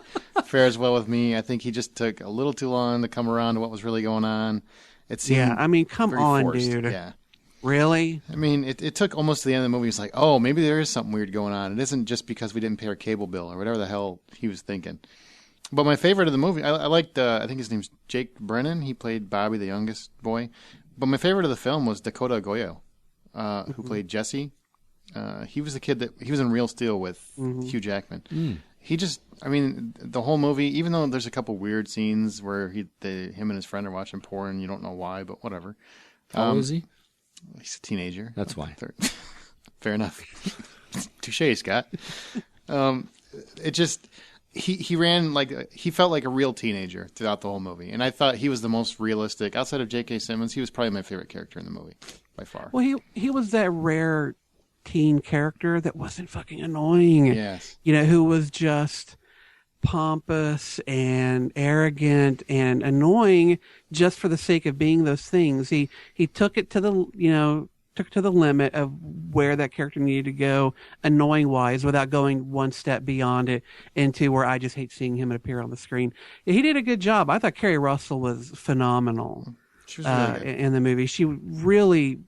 fare as well with me. I think he just took a little too long to come around to what was really going on. It seemed
come
very
on,
forced.
dude.
Yeah.
Really?
I mean, it took almost to the end of the movie. It's like, oh, maybe there is something weird going on. It isn't just because we didn't pay our cable bill or whatever the hell he was thinking. But my favorite of the movie, I liked, I think his name's Jake Brennan. He played Bobby, the youngest boy. But my favorite of the film was Dakota Goyo, who played Jesse. He was the kid he was in Real Steel with Hugh Jackman. He just, I mean, the whole movie, even though there's a couple weird scenes where him and his friend are watching porn, you don't know why, but whatever.
How old is he?
He's a teenager.
That's why.
Fair enough. Touche, Scott. It just... He ran he felt like a real teenager throughout the whole movie, and I thought he was the most realistic outside of J.K. Simmons. He was probably my favorite character in the movie by far.
Well, he was that rare teen character that wasn't fucking annoying.
Yes,
who was just pompous and arrogant and annoying just for the sake of being those things. He took it to the limit of where that character needed to go, annoying wise, without going one step beyond it into where I just hate seeing him appear on the screen. He did a good job. I thought Kerry Russell was phenomenal.
She was really good.
In the movie. She really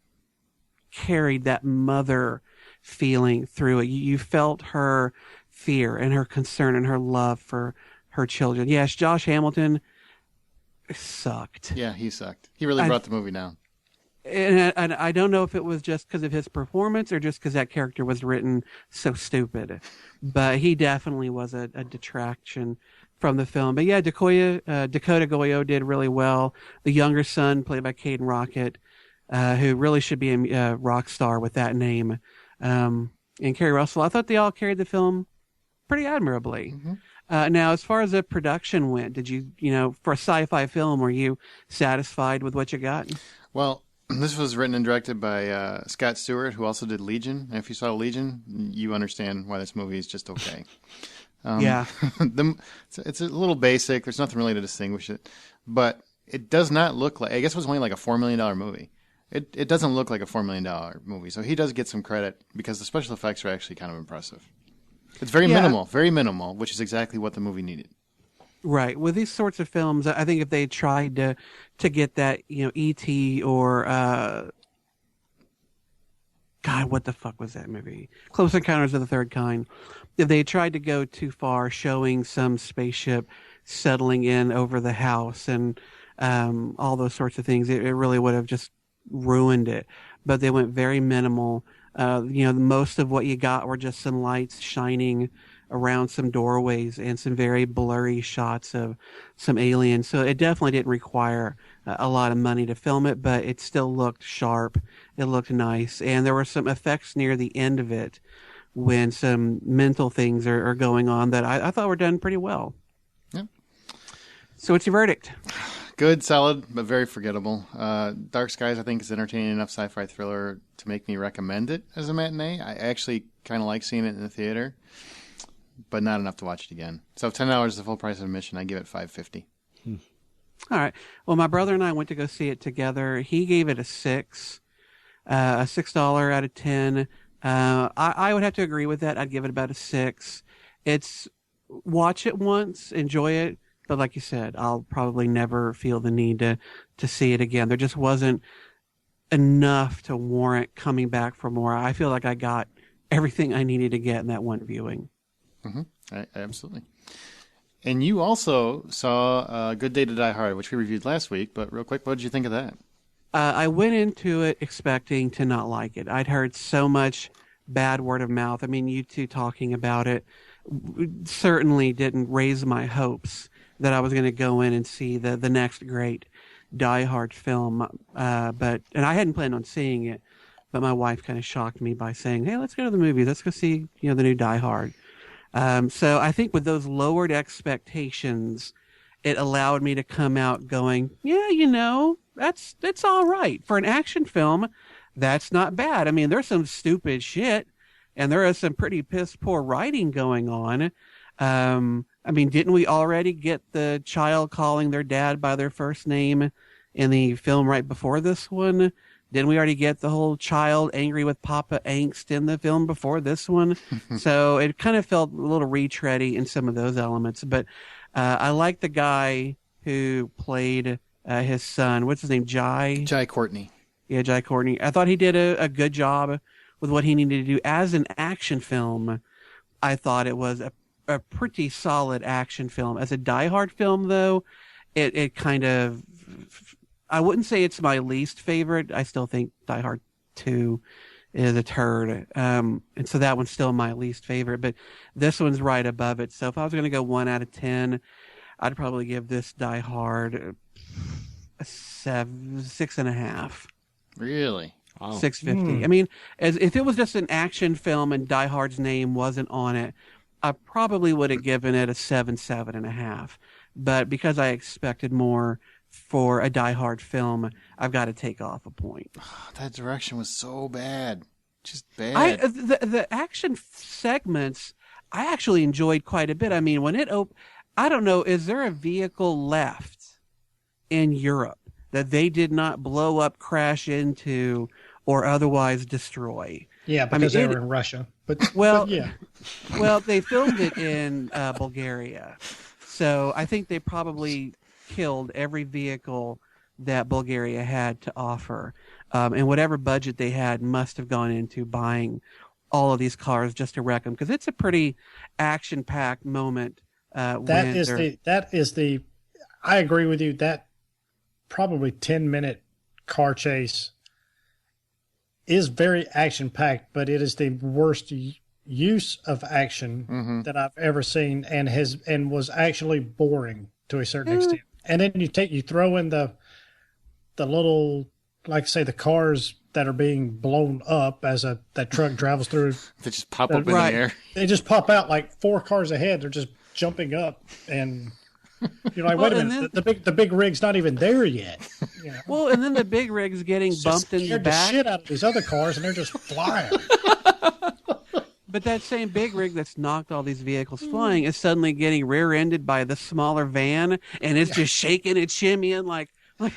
carried that mother feeling through it. You felt her fear and her concern and her love for her children. Yes, Josh Hamilton sucked.
Yeah, he sucked. He really brought the movie down.
And I don't know if it was just because of his performance or just because that character was written so stupid, but he definitely was a detraction from the film. But yeah, Dakota Goyo did really well. The younger son, played by Caden Rocket, who really should be a rock star with that name, and Kerry Russell. I thought they all carried the film pretty admirably. Now, as far as the production went, did you for a sci-fi film, were you satisfied with what you got?
Well, this was written and directed by Scott Stewart, who also did Legion. And if you saw Legion, you understand why this movie is just okay.
Yeah.
It's a little basic. There's nothing really to distinguish it. But it does not look like... I guess it was only like a $4 million movie. It doesn't look like a $4 million movie. So he does get some credit because the special effects are actually kind of impressive. It's very minimal, which is exactly what the movie needed. Right.
With these sorts of films, I think if they tried to get that, E.T. or God, what the fuck was that movie? Close Encounters of the Third Kind. If they tried to go too far, showing some spaceship settling in over the house and all those sorts of things, it really would have just ruined it. But they went very minimal. Most of what you got were just some lights shining around some doorways and some very blurry shots of some aliens. So it definitely didn't require a lot of money to film it, but it still looked sharp. It looked nice. And there were some effects near the end of it when some mental things are going on that I thought were done pretty well.
Yeah.
So what's your verdict?
Good, solid, but very forgettable. Dark Skies, I think, is entertaining enough sci-fi thriller to make me recommend it as a matinee. I actually kind of like seeing it in the theater, but not enough to watch it again. So if $10 is the full price of admission, I give it $5.50.
All right. Well, my brother and I went to go see it together. He gave it a $6 out of 10. I would have to agree with that. I'd give it about a 6. Watch it once, enjoy it, but like you said, I'll probably never feel the need to see it again. There just wasn't enough to warrant coming back for more. I feel like I got everything I needed to get in that one viewing.
Absolutely. And you also saw Good Day to Die Hard, which we reviewed last week. But real quick, what did you think of that?
I went into it expecting to not like it. I'd heard so much bad word of mouth. I mean, you two talking about it certainly didn't raise my hopes that I was going to go in and see the next great Die Hard film. And I hadn't planned on seeing it, but my wife kind of shocked me by saying, "Hey, let's go to the movies. Let's go see, the new Die Hard." So I think with those lowered expectations, it allowed me to come out going, yeah, that's all right. For an action film, that's not bad. I mean, there's some stupid shit, and there is some pretty piss poor writing going on. I mean, didn't we already get the child calling their dad by their first name in the film right before this one? Didn't we already get the whole child angry with Papa angst in the film before this one? So it kind of felt a little retready in some of those elements. But I like the guy who played his son. What's his name?
Jai Courtney.
Yeah, Jai Courtney. I thought he did a good job with what he needed to do. As an action film, I thought it was a pretty solid action film. As a Die Hard film, though, it kind of... I wouldn't say it's my least favorite. I still think Die Hard 2 is a turd. And so that one's still my least favorite, but this one's right above it. So if I was going to go 1 out of 10, I'd probably give this Die Hard a 6.5.
Really?
Wow.
650. I mean, if it was just an action film and Die Hard's name wasn't on it, I probably would have given it a 7.5. But because I expected more for a Die Hard film, I've got to take off a point.
That direction was so bad. Just bad.
The action segments, I actually enjoyed quite a bit. I mean, when I don't know, is there a vehicle left in Europe that they did not blow up, crash into, or otherwise destroy?
Yeah, because they were in Russia. But yeah.
Well, they filmed it in Bulgaria. So I think they probably killed every vehicle that Bulgaria had to offer. And whatever budget they had must have gone into buying all of these cars just to wreck them, because it's a pretty action-packed moment. I agree with you. That probably 10-minute car chase is very action-packed, but it is the worst use of action that I've ever seen, and was actually boring to a certain extent. And then you throw in the little, like I say, the cars that are being blown up as that truck travels through.
They just pop up in the air.
They just pop out like 4 cars ahead. They're just jumping up, and you're like, wait a minute, the big rig's not even there yet.
Well, and then the big rig's getting bumped in the back.
The shit out of these other cars, and they're just flying.
But that same big rig that's knocked all these vehicles flying is suddenly getting rear-ended by the smaller van, and it's just shaking and shimmying like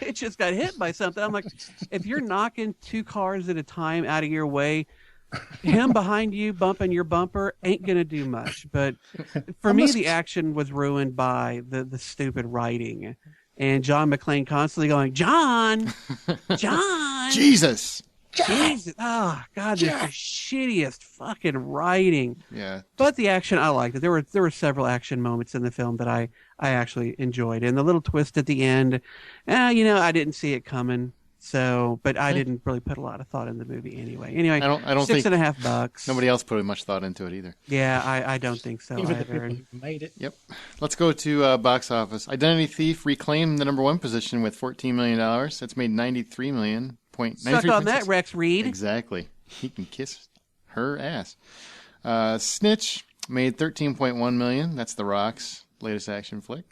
it just got hit by something. I'm like, if you're knocking 2 cars at a time out of your way, him behind you bumping your bumper ain't going to do much. But for me, the action was ruined by the stupid writing. And John McClane constantly going, John!
Jesus!
Jesus. Oh, God, this is the shittiest fucking writing.
Yeah.
But the action, I liked it. There were several action moments in the film that I actually enjoyed. And the little twist at the end, I didn't see it coming. So, but I didn't really put a lot of thought in the movie anyway. Anyway,
I don't think
$6.50.
Nobody else put much thought into it either.
Yeah, I don't think so
Even
either.
the people who made it.
Yep. Let's go to box office. Identity Thief reclaimed the number 1 position with $14 million. That's made $93 million.
Suck on that, Rex Reed.
Exactly. He can kiss her ass. Snitch made $13.1 million. That's The Rock's latest action flick.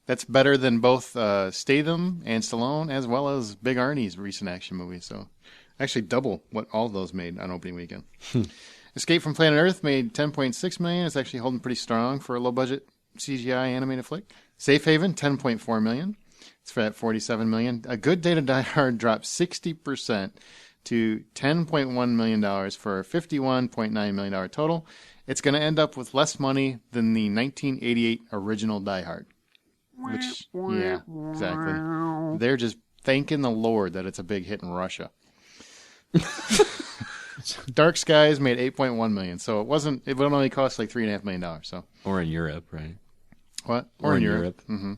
That's better than both Statham and Stallone, as well as Big Arnie's recent action movie. So actually double what all of those made on opening weekend. Escape from Planet Earth made $10.6 million. It's actually holding pretty strong for a low-budget CGI animated flick. Safe Haven, $10.4 million. It's at $47 million. A Good Day to Die Hard dropped 60% to $10.1 million for a $51.9 million total. It's going to end up with less money than the 1988 original Die Hard. Which, yeah, exactly. They're just thanking the Lord that it's a big hit in Russia. Dark Skies made $8.1 million, so it would only cost like $3.5 million. So,
or in Europe, right?
What?
Or in Europe.
Mm-hmm.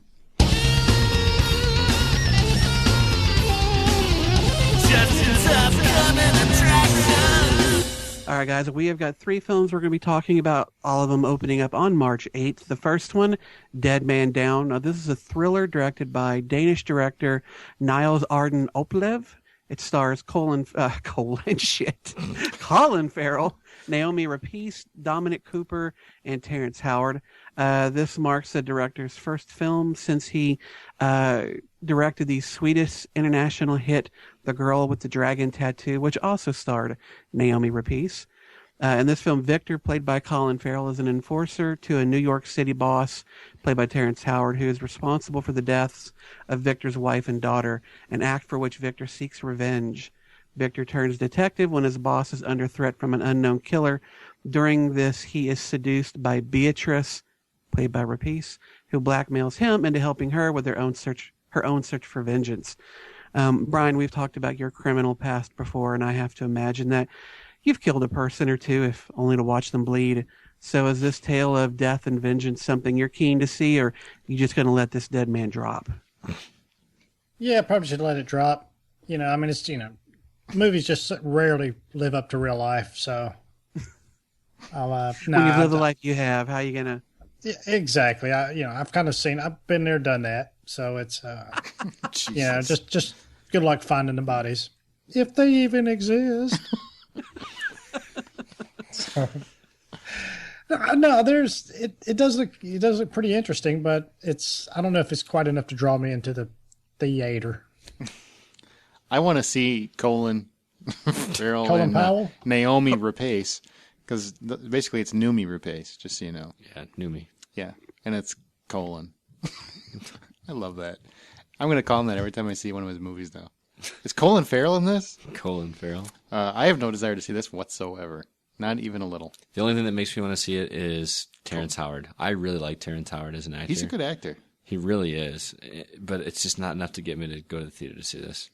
All right, guys, we have got 3 films we're going to be talking about, all of them opening up on March 8th. The first one, Dead Man Down. Now, this is a thriller directed by Danish director Niels Arden Oplev. It stars Colin Farrell, Naomi Rapace, Dominic Cooper, and Terrence Howard. This marks the director's first film since he directed the Swedish international hit The Girl with the Dragon Tattoo, which also starred Naomi Rapace. In this film, Victor, played by Colin Farrell, is an enforcer to a New York City boss, played by Terrence Howard, who is responsible for the deaths of Victor's wife and daughter, an act for which Victor seeks revenge. Victor turns detective when his boss is under threat from an unknown killer. During this, he is seduced by Beatrice, played by Rapace, who blackmails him into helping her with her own search for vengeance. Brian, we've talked about your criminal past before, and I have to imagine that you've killed a person or two, if only to watch them bleed. So is this tale of death and vengeance something you're keen to see, or are you just going to let this dead man drop?
Yeah, probably should let it drop. I mean, it's, movies just rarely live up to real life, so I'll,
when you've lived the life you have, how are you going to?
Yeah, exactly. I've kind of I've been there, done that. So it's, just good luck finding the bodies. If they even exist. So, no, it does look pretty interesting, but I don't know if it's quite enough to draw me into the theater.
I want to see Colin Farrell
Colin
and
Powell?
Naomi Rapace, because basically it's Noomi Rapace, just so you know.
Yeah, Noomi.
Yeah, and it's Colin. I love that. I'm going to call him that every time I see one of his movies now. Is Colin Farrell in this?
Colin Farrell.
I have no desire to see this whatsoever. Not even a little.
The only thing that makes me want to see it is Terrence Howard. I really like Terrence Howard as an actor.
He's a good actor.
He really is. But it's just not enough to get me to go to the theater to see this.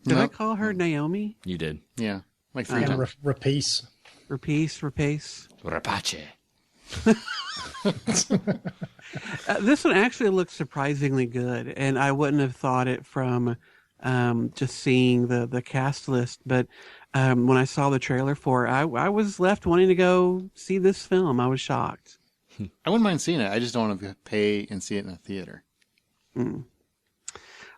Did I call her Naomi?
You did.
Yeah, like 3 times.
Rapace.
Rapace.
Rapace.
This one actually looks surprisingly good, and I wouldn't have thought it from just seeing the cast list. But when I saw the trailer for it, I was left wanting to go see this film. I was shocked.
I wouldn't mind seeing it. I just don't want to pay and see it in a theater.
All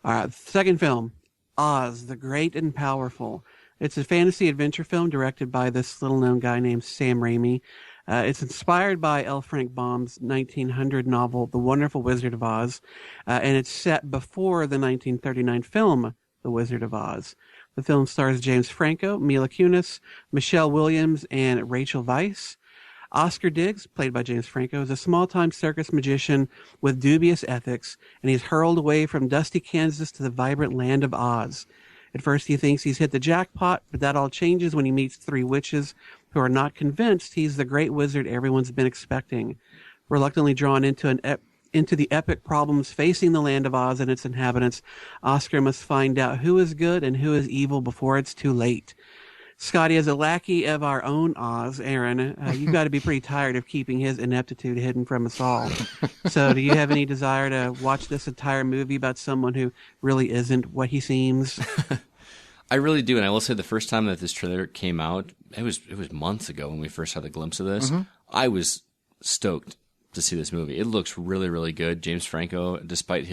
right, second film, Oz, the Great and Powerful. It's a fantasy adventure film directed by this little-known guy named Sam Raimi. It's inspired by L. Frank Baum's 1900 novel, The Wonderful Wizard of Oz, and it's set before the 1939 film, The Wizard of Oz. The film stars James Franco, Mila Kunis, Michelle Williams, and Rachel Weisz. Oscar Diggs, played by James Franco, is a small-time circus magician with dubious ethics, and he's hurled away from dusty Kansas to the vibrant land of Oz. At first he thinks he's hit the jackpot, but that all changes when he meets 3 witches who are not convinced he's the great wizard everyone's been expecting. Reluctantly drawn into the epic problems facing the land of Oz and its inhabitants, Oscar must find out who is good and who is evil before it's too late. Scotty, as a lackey of our own Oz, Aaron, you've got to be pretty tired of keeping his ineptitude hidden from us all. So do you have any desire to watch this entire movie about someone who really isn't what he seems?
I really do, and I will say the first time that this trailer came out, it was months ago when we first had a glimpse of this. Mm-hmm. I was stoked to see this movie. It looks really, really good. James Franco, despite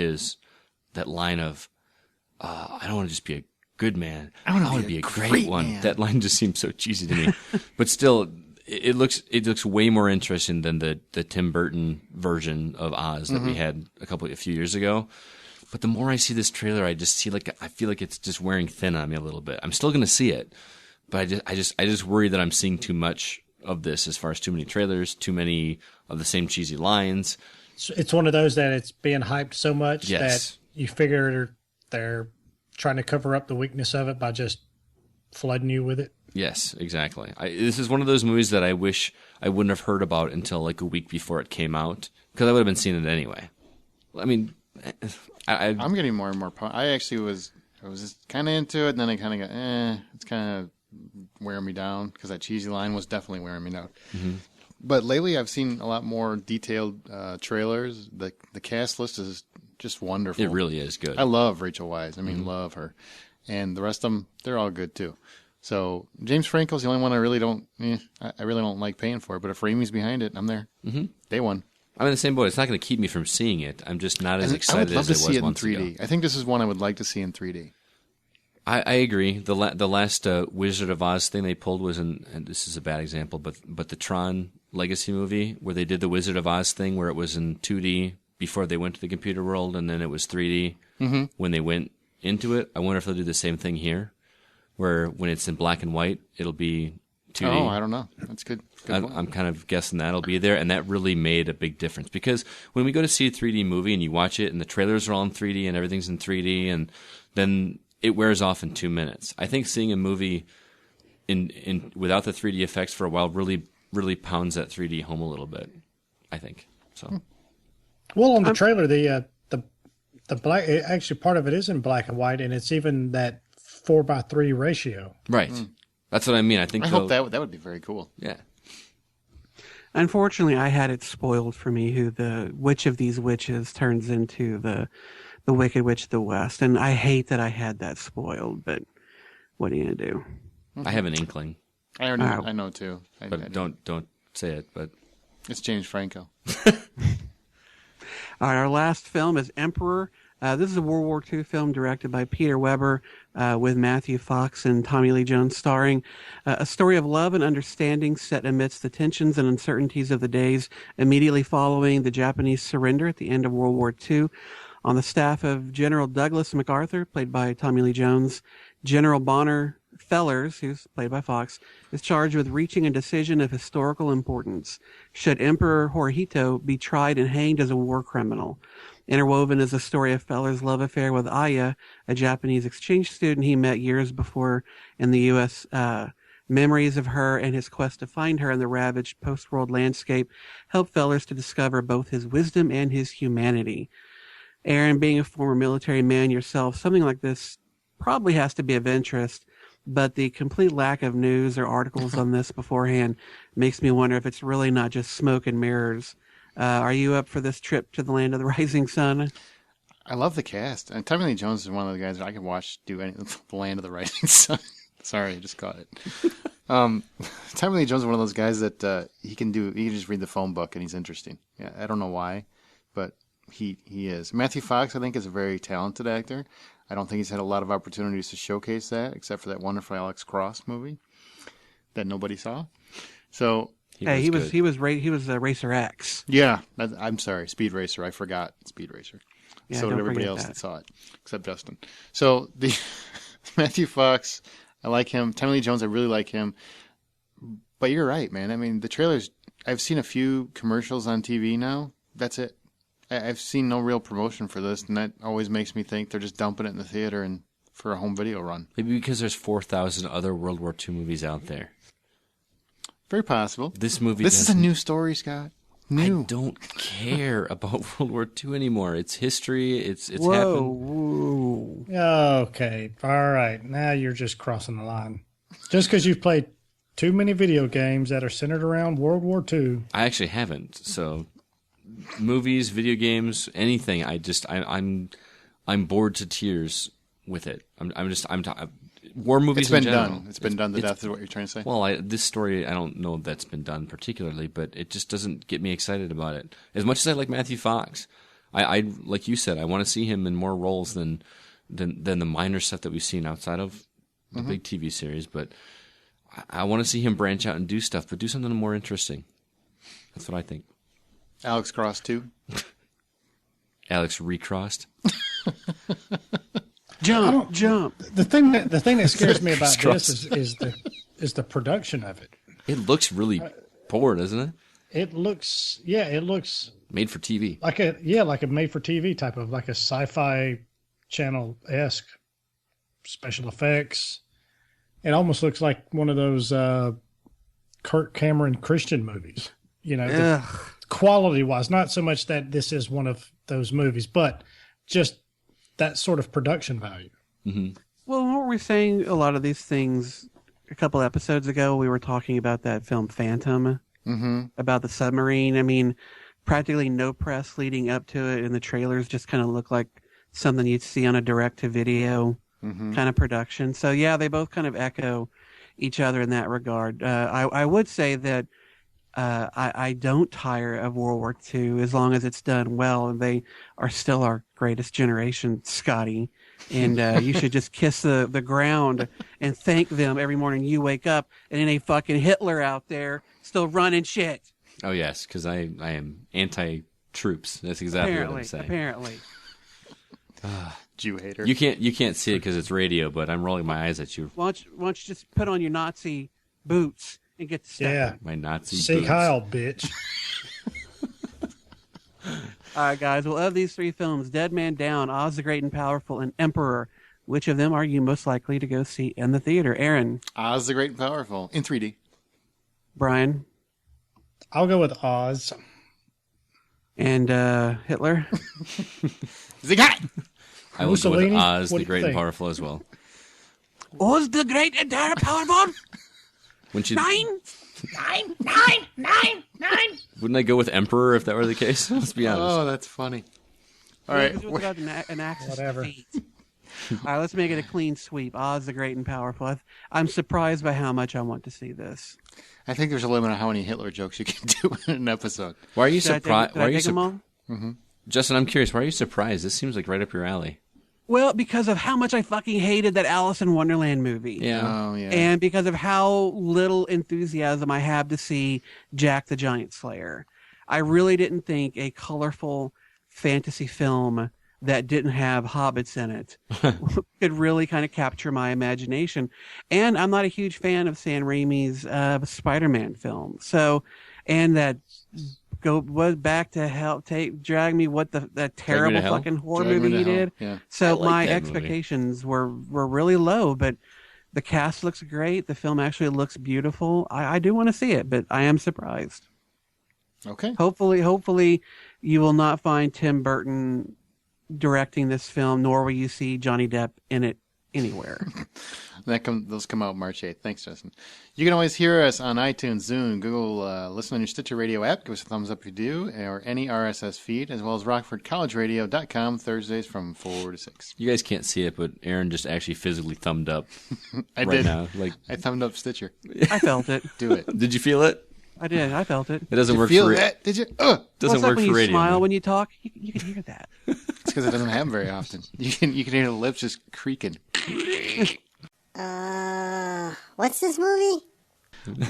that line of, I don't want to just be a good man. I want to be a great one. Man. That line just seems so cheesy to me. But still, it looks way more interesting than the Tim Burton version of Oz that we had a few years ago. But the more I see this trailer, I feel like it's just wearing thin on me a little bit. I'm still going to see it, but I just worry that I'm seeing too much of this as far as too many trailers, too many of the same cheesy lines.
It's one of those that it's being hyped so much
that
you figure they're trying to cover up the weakness of it by just flooding you with it.
Yes, exactly. This is one of those movies that I wish I wouldn't have heard about until like a week before it came out, because I would have been seeing it anyway. I mean,
I'm getting more and more. I was just kind of into it, and then I kind of got, it's kind of wearing me down, because that cheesy line was definitely wearing me down. Mm-hmm. But lately, I've seen a lot more detailed trailers. The cast list is just wonderful.
It really is good.
I love Rachel Weisz. I mean, love her. And the rest of them, they're all good too. So James Franco's the only one I really don't. I really don't like paying for. But if Raimi's behind it, I'm there. Mm-hmm. Day one.
I'm in the same boat. It's not going to keep me from seeing it. I'm just not as excited as it was months ago.
I think this is one I would like to see in 3D.
I agree. The last Wizard of Oz thing they pulled was and this is a bad example, but the Tron Legacy movie where they did the Wizard of Oz thing where it was in 2D before they went to the computer world and then it was 3D when they went into it. I wonder if they'll do the same thing here, where when it's in black and white, it'll be 2D.
Oh, I don't know. That's good.
I'm kind of guessing that'll be there, and that really made a big difference because when we go to see a 3D movie and you watch it and the trailers are all in 3D and everything's in 3D and then it wears off in 2 minutes. I think seeing a movie in without the 3D effects for a while really pounds that 3D home a little bit. I think so.
Well, on the trailer, the black actually part of it is in black and white, and it's even that 4:3 ratio.
Right. That's what I mean. I think
I hope that would be very cool.
Yeah.
Unfortunately, I had it spoiled for me which of these witches turns into the Wicked Witch of the West, and I hate that I had that spoiled. But what are you gonna do?
I have an inkling.
I know too.
But don't say it. But
it's James Franco.
All right, our last film is Emperor. This is a World War II film directed by Peter Weber with Matthew Fox and Tommy Lee Jones starring. A story of love and understanding set amidst the tensions and uncertainties of the days immediately following the Japanese surrender at the end of World War II. On the staff of General Douglas MacArthur, played by Tommy Lee Jones, General Bonner Fellers, who's played by Fox, is charged with reaching a decision of historical importance. Should Emperor Hirohito be tried and hanged as a war criminal? Interwoven is the story of Feller's love affair with Aya, a Japanese exchange student he met years before in the U.S. Memories of her and his quest to find her in the ravaged post-world landscape help Fellers to discover both his wisdom and his humanity. Aaron, being a former military man yourself, something like this probably has to be of interest, but the complete lack of news or articles on this beforehand makes me wonder if it's really not just smoke and mirrors. Are you up for this trip to the land of the rising sun?
I love the cast. And Tommy Lee Jones is one of the guys that I could watch do the land of the rising sun. Sorry, I just caught it. Tommy Lee Jones is one of those guys that he can just read the phone book and he's interesting. Yeah, I don't know why, but he is. Matthew Fox, I think, is a very talented actor. I don't think he's had a lot of opportunities to showcase that, except for that wonderful Alex Cross movie that nobody saw. So
he was Racer X.
Yeah, I'm sorry, Speed Racer. I forgot Speed Racer.
Yeah,
so did everybody else that saw it, except Justin. So the Matthew Fox, I like him. Tommy Lee Jones, I really like him. But you're right, man. I mean, the trailers. I've seen a few commercials on TV now. That's it. I've seen no real promotion for this, and that always makes me think they're just dumping it in the theater and for a home video run.
Maybe because there's 4,000 other World War II movies out there.
Very possible.
This movie.
This is a new story, Scott. New.
I don't care about World War II anymore. It's history. It's happened.
Whoa.
Okay. All right. Now you're just crossing the line. Just because you've played too many video games that are centered around World War II.
I actually haven't. So, movies, video games, anything. I'm bored to tears with it. War movies.
It's been
in general.
done. It's been done to death. Is what you're trying to say?
Well, this story, I don't know if that's been done particularly, but it just doesn't get me excited about it. As much as I like Matthew Fox, I like you said, I want to see him in more roles than the minor stuff that we've seen outside of the big TV series. But I want to see him branch out and do stuff, but do something more interesting. That's what I think.
Alex Cross too.
Alex recrossed.
Jump.
The thing that scares me about this is the production of it.
It looks really poor, doesn't it?
It looks
made for TV.
like a made for TV type of, like a sci-fi channel-esque special effects. It almost looks like one of those Kirk Cameron Christian movies. You know, quality-wise, not so much that this is one of those movies, but just that sort of production value.
Mm-hmm.
Well, weren't we saying a lot of these things a couple episodes ago? We were talking about that film Phantom. about the submarine. I mean, practically no press leading up to it, and the trailers just kind of look like something you'd see on a direct-to-video kind of production. So, yeah, they both kind of echo each other in that regard. I would say that I don't tire of World War II as long as it's done well, and they are still our greatest generation, Scotty. And you should just kiss the ground and thank them every morning you wake up and ain't a fucking Hitler out there still running shit.
Oh, yes, because I am anti-troops. That's exactly what I'm saying.
Apparently.
Jew hater.
You can't see it because it's radio, but I'm rolling my eyes at you.
Why don't you just put on your Nazi boots and get to step?
Yeah.
My Nazi
Sieg
boots.
Heil, bitch.
All right, guys. Well, of these three films, Dead Man Down, Oz the Great and Powerful, and Emperor, which of them are you most likely to go see in the theater? Aaron?
Oz the Great and Powerful in 3D.
Brian?
I'll go with Oz.
And Hitler?
Zig Heil!
I will go with
Mussolini?
Oz,
What
the
do you
Great and
think?
Powerful as well.
Oz the Great and Powerful?
When she,
Nine.
Wouldn't I go with Emperor if that were the case? Let's be honest.
Oh, that's funny. All right.
It's about an axis
Whatever.
of fate. All right, let's make it a clean sweep. Oz the Great and Powerful. I'm surprised by how much I want to see this.
I think there's a limit on how many Hitler jokes you can do in an episode.
Why are you
Did I
surprised?
take- did I take them all?
Justin, I'm curious. Why are you surprised? This seems like right up your alley.
Well, because of how much I fucking hated that Alice in Wonderland movie.
Yeah.
Oh, yeah.
And because of how little enthusiasm I have to see Jack the Giant Slayer. I really didn't think a colorful fantasy film that didn't have hobbits in it could really kind of capture my imagination. And I'm not a huge fan of Sam Raimi's Spider-Man film. So, and that back to hell, drag me that terrible
Hell?
fucking horror
Drag Me
movie
to
he
Hell,
did.
yeah.
So
I like
my
that movie.
expectations were really low, but the cast looks great. The film actually looks beautiful. I do want to see it, but I am surprised.
Okay.
Hopefully you will not find Tim Burton directing this film, nor will you see Johnny Depp in it anywhere.
Those come out March 8th. Thanks, Justin. You can always hear us on iTunes, Zune, Google, listen on your Stitcher Radio app. Give us a thumbs up if you do, or any RSS feed, as well as RockfordCollegeRadio.com, Thursdays from 4 to 6.
You guys can't see it, but Aaron just actually physically thumbed up
I
right
did.
now. Like,
I thumbed up Stitcher.
I felt it.
Do it.
did you feel it?
I did. I felt it.
It doesn't
Did you
work
feel
for
that? Did you?
Doesn't
Well, it's like
work
when
for
you
radio.
smile when you talk. You can hear that.
It's because it doesn't happen very often. You can hear the lips just creaking.
What's this movie?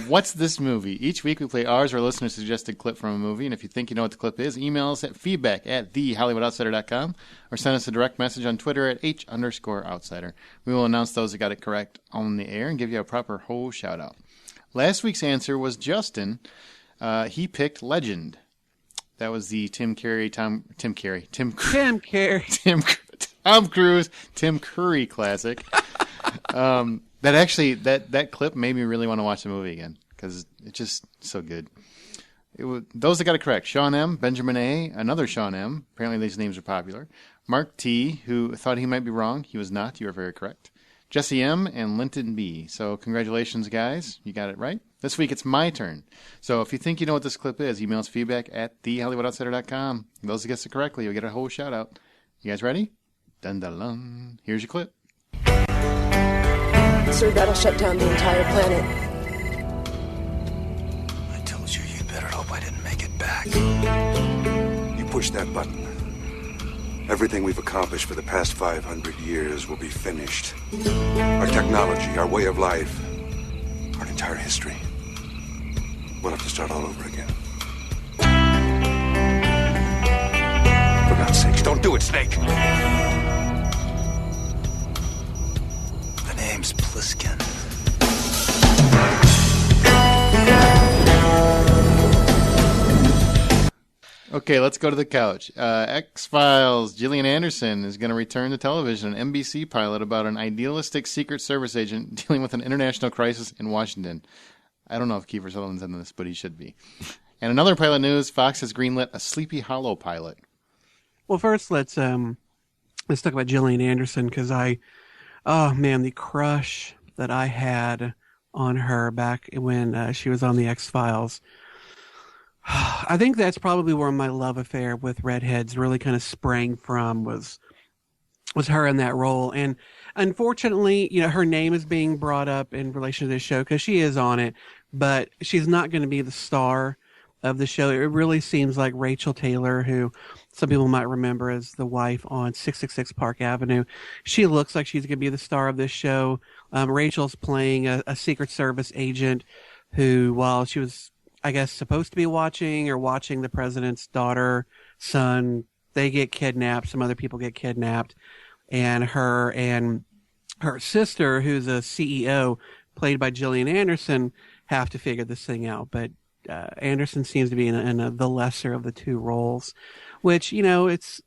What's this movie? Each week we play ours or a listener suggested clip from a movie, and if you think you know what the clip is, email us at feedback@thehollywoodoutsider.com or send us a direct message on Twitter at @h_outsider. We will announce those that got it correct on the air and give you a proper whole shout out. Last week's answer was Justin. He picked Legend. That was the Tom Curry, Tom Cruise, Tim Curry classic. That clip made me really want to watch the movie again because it's just so good. Those that got it correct: Sean M, Benjamin A, another Sean M. Apparently these names are popular. Mark T, who thought he might be wrong. He was not. You are very correct. Jesse M and Linton B. So congratulations, guys. You got it right. This week it's my turn. So if you think you know what this clip is, email us feedback at thehollywoodoutsider.com. Those that guess it correctly, you'll get a whole shout out. You guys ready? Dun dun dun. Here's your clip.
Sir, that'll shut down the entire planet.
I told you you'd better hope I didn't make it back.
You push that button. Everything we've accomplished for the past 500 years will be finished. Our technology, our way of life, our entire history. We'll have to start all over again. For God's sakes, don't do it, Snake!
The name's Pliskin.
Okay, let's go to the couch. X-Files. Gillian Anderson is going to return to television, an NBC pilot about an idealistic Secret Service agent dealing with an international crisis in Washington. I don't know if Kiefer Sutherland's in this, but he should be. And another pilot news, Fox has greenlit a Sleepy Hollow pilot.
Well, first let's talk about Gillian Anderson because the crush that I had on her back when she was on the X-Files. I think that's probably where my love affair with redheads really kind of sprang from was her in that role. And unfortunately, her name is being brought up in relation to this show because she is on it, but she's not going to be the star of the show. It really seems like Rachel Taylor, who some people might remember as the wife on 666 Park Avenue. She looks like she's going to be the star of this show. Rachel's playing a Secret Service agent who, while she was, I guess, supposed to be watching the president's daughter, son, they get kidnapped. Some other people get kidnapped. And her sister, who's a CEO, played by Gillian Anderson, have to figure this thing out. But Anderson seems to be in the lesser of the two roles, which,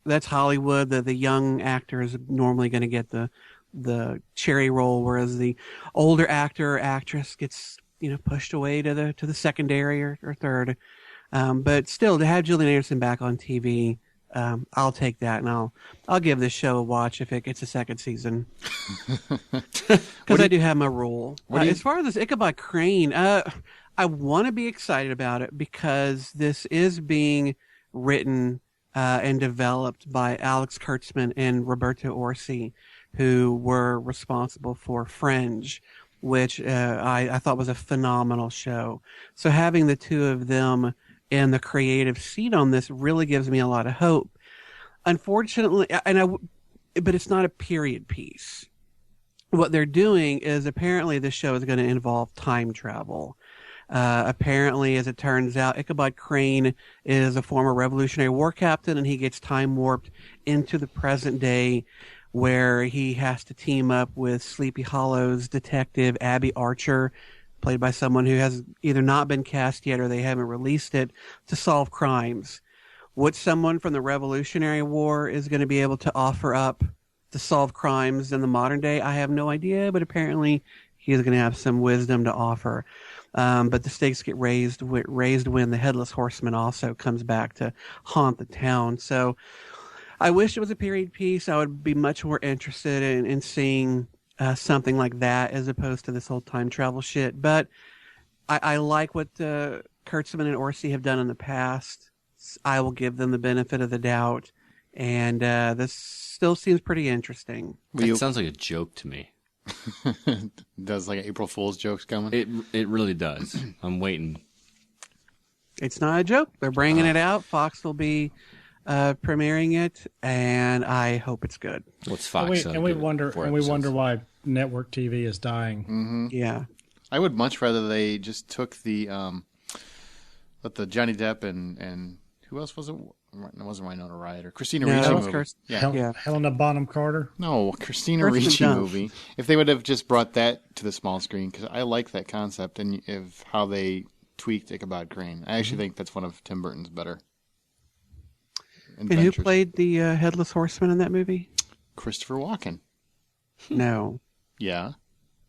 that's Hollywood. The young actor is normally going to get the cherry role, whereas the older actor or actress gets pushed away to the secondary or third. But still, to have Gillian Anderson back on TV, I'll take that, and I'll give this show a watch if it gets a second season. Because I do have my rule. As far as this Ichabod Crane, I want to be excited about it because this is being written and developed by Alex Kurtzman and Roberto Orci, who were responsible for Fringe, which I thought was a phenomenal show. So having the two of them in the creative seat on this really gives me a lot of hope. Unfortunately, but it's not a period piece. What they're doing is apparently this show is going to involve time travel. Apparently, as it turns out, Ichabod Crane is a former Revolutionary War captain, and he gets time warped into the present day, where he has to team up with Sleepy Hollow's detective Abby Archer, played by someone who has either not been cast yet or they haven't released it, to solve crimes. What someone from the Revolutionary War is going to be able to offer up to solve crimes in the modern day, I have no idea, but apparently he's going to have some wisdom to offer. But the stakes get raised when the Headless Horseman also comes back to haunt the town. So I wish it was a period piece. I would be much more interested in seeing something like that as opposed to this whole time travel shit. But I like what Kurtzman and Orsi have done in the past. I will give them the benefit of the doubt. And this still seems pretty interesting.
It sounds like a joke to me.
Does like April Fool's jokes coming?
It really does. I'm waiting.
It's not a joke. They're bringing it out. Fox will be premiering it, and I hope it's good.
What's Fox?
We wonder why network TV is dying.
Mm-hmm.
Yeah,
I would much rather they just took the Johnny Depp and who else was it? It wasn't Winona Ryder. Christina Ricci movie.
Helena Bonham Carter.
No, Christina Ricci movie. If they would have just brought that to the small screen, because I like that concept and of how they tweaked Ichabod Crane. I actually think that's one of Tim Burton's better adventures.
And who played the Headless Horseman in that movie?
Christopher Walken.
No.
Yeah.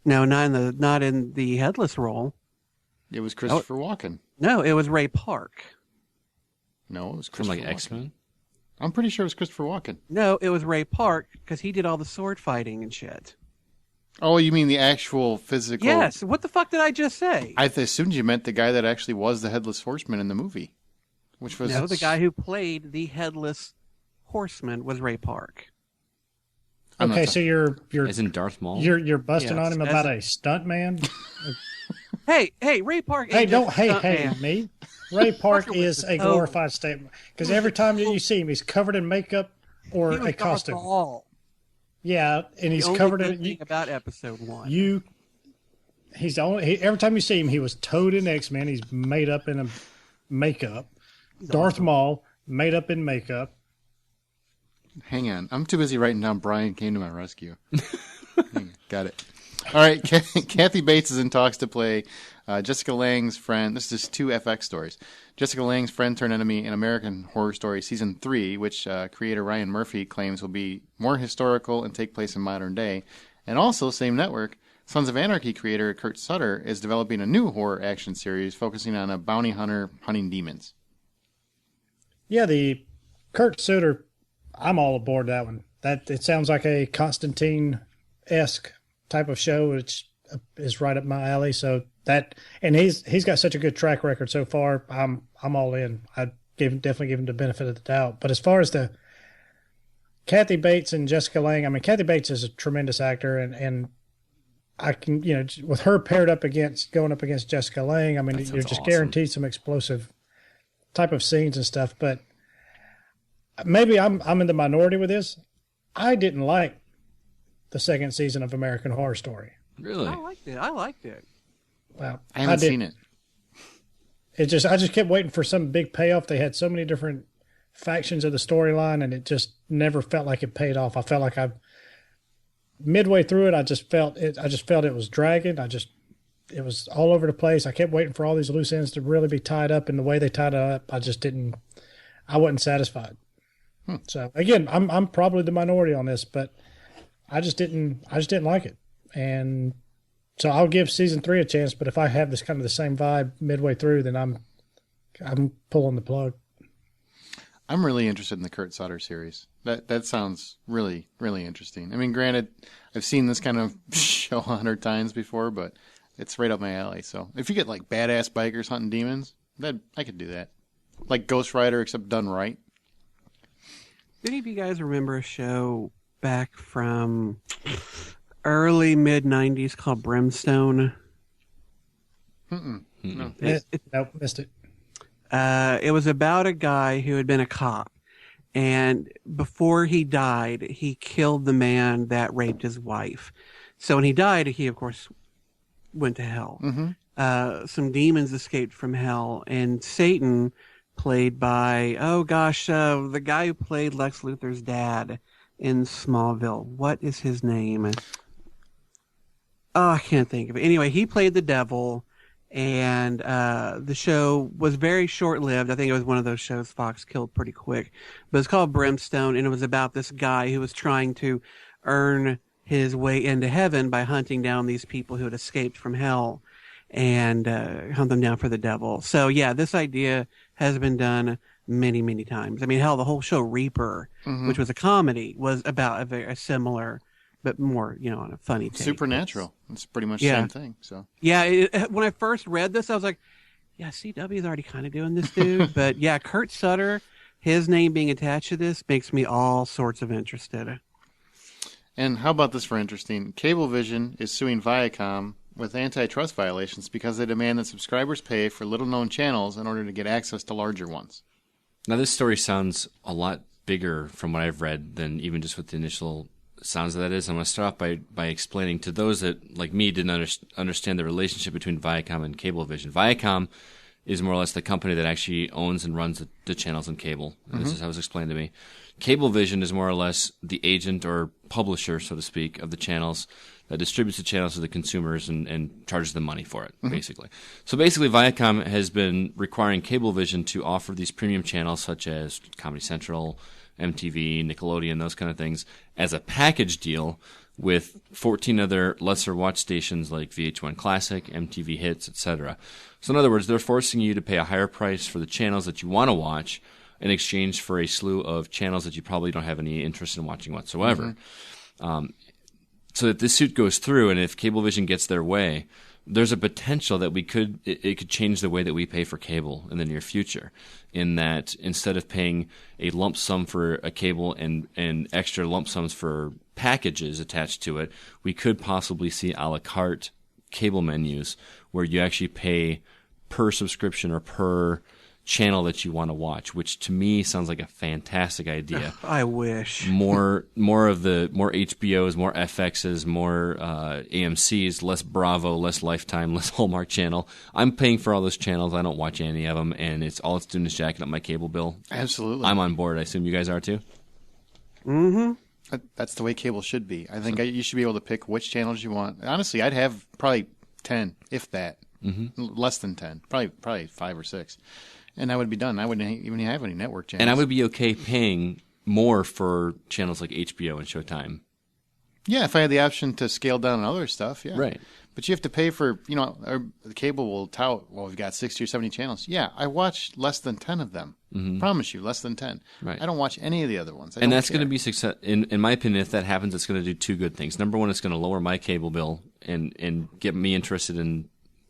No, not in the Headless role.
It was Christopher Walken.
No, it was Ray Park.
No, it was
From
Christopher
like X-Men?
I'm pretty sure it was Christopher Walken.
No, it was Ray Park because he did all the sword fighting and shit.
Oh, you mean the actual physical?
Yes. What the fuck did I just say?
I assumed you meant the guy that actually was the Headless Horseman in the movie. Which was...
No, the guy who played the Headless Horseman was Ray Park.
Okay, so you're
isn't Darth Maul?
You're busting on him about a stunt man?
Hey, Ray Park.
Me. Ray Park is a glorified statement because every time you see him, he's covered in makeup or a costume. Yeah, and he's covered in.
About episode 1.
Every time you see him, he was Toad in X-Men. He's made up in a makeup. Darth Maul made up in makeup.
Hang on, I'm too busy writing down. Brian came to my rescue. Got it. All right, Kathy Bates is in talks to play Jessica Lange's friend. This is 2 FX stories. Jessica Lange's friend turned enemy in American Horror Story Season 3, which creator Ryan Murphy claims will be more historical and take place in modern day. And also, same network, Sons of Anarchy creator Kurt Sutter is developing a new horror action series focusing on a bounty hunter hunting demons.
Yeah, the Kurt Sutter, I'm all aboard that one. It sounds like a Constantine-esque type of show, which is right up my alley. So that, and he's got such a good track record so far. I'm all in. I definitely give him the benefit of the doubt. But as far as the Kathy Bates and Jessica Lange, I mean, Kathy Bates is a tremendous actor, and I can, with her paired up going up against Jessica Lange, I mean, you're just guaranteed some explosive type of scenes and stuff. But maybe I'm in the minority with this. I didn't like the second season of American Horror Story.
Really?
I liked it.
Well,
I haven't seen it.
I just kept waiting for some big payoff. They had so many different factions of the storyline, and it just never felt like it paid off. I felt like midway through it, I just felt it was dragging. It was all over the place. I kept waiting for all these loose ends to really be tied up, and the way they tied it up, I wasn't satisfied. So again, I'm probably the minority on this, but I just didn't like it. And so I'll give season 3 a chance, but if I have this kind of the same vibe midway through, then I'm pulling the plug.
I'm really interested in the Kurt Sutter series. That sounds really, really interesting. I mean, granted, I've seen this kind of show 100 times before, but it's right up my alley. So if you get like badass bikers hunting demons, I could do that. Like Ghost Rider, except done right.
Do any of you guys remember a show back from early mid-90s called Brimstone?
No.
Nope, missed it.
It was about a guy who had been a cop, and before he died, he killed the man that raped his wife. So when he died, he of course went to hell.
Mm-hmm.
Some demons escaped from hell, and Satan, played by the guy who played Lex Luthor's dad in Smallville. What is his name? Oh, I can't think of it. Anyway, he played the devil. And the show was very short-lived. I think it was one of those shows Fox killed pretty quick. But it's called Brimstone, and it was about this guy who was trying to earn his way into heaven by hunting down these people who had escaped from hell and hunt them down for the devil. So, yeah, this idea has been done many, many times. I mean, hell, the whole show Reaper, which was a comedy, was about a very similar but more, on a funny take.
Supernatural. It's pretty much the same thing. So
yeah, when I first read this, I was like, yeah, CW is already kind of doing this, dude. But yeah, Kurt Sutter, his name being attached to this makes me all sorts of interested.
And how about this for interesting? Cablevision is suing Viacom with antitrust violations because they demand that subscribers pay for little-known channels in order to get access to larger ones.
Now, this story sounds a lot bigger from what I've read than even just what the initial sounds of that is. I'm going to start off by explaining to those that, like me, didn't understand the relationship between Viacom and Cablevision. Viacom is more or less the company that actually owns and runs the channels on cable. This is how it was explained to me. Cablevision is more or less the agent or publisher, so to speak, of the channels that distributes the channels to the consumers and charges them money for it, basically. So basically, Viacom has been requiring Cablevision to offer these premium channels such as Comedy Central, MTV, Nickelodeon, those kind of things, as a package deal with 14 other lesser watch stations like VH1 Classic, MTV Hits, etc. So in other words, they're forcing you to pay a higher price for the channels that you want to watch in exchange for a slew of channels that you probably don't have any interest in watching whatsoever. So that this suit goes through, and if Cablevision gets their way, there's a potential that it could change the way that we pay for cable in the near future, in that instead of paying a lump sum for a cable and extra lump sums for packages attached to it, we could possibly see a la carte cable menus where you actually pay per subscription or per channel that you want to watch, which to me sounds like a fantastic idea.
I wish.
More HBOs, more FXs, more AMCs, less Bravo, less Lifetime, less Hallmark Channel. I'm paying for all those channels. I don't watch any of them, and it's doing is jacking up my cable bill.
Absolutely.
I'm on board. I assume you guys are too?
Mm-hmm.
That's the way cable should be. I think you should be able to pick which channels you want. Honestly, I'd have probably 10, if that. Less than 10. Probably 5 or 6. And I would be done. I wouldn't even have any network channels.
And I would be okay paying more for channels like HBO and Showtime.
Yeah, if I had the option to scale down on other stuff, yeah.
Right.
But you have to pay for, the cable will tout, we've got 60 or 70 channels. Yeah, I watch less than 10 of them. Promise you, less than 10.
Right.
I don't watch any of the other ones.
And that's going to be success. In my opinion, if that happens, it's going to do two good things. Number one, it's going to lower my cable bill and get me interested in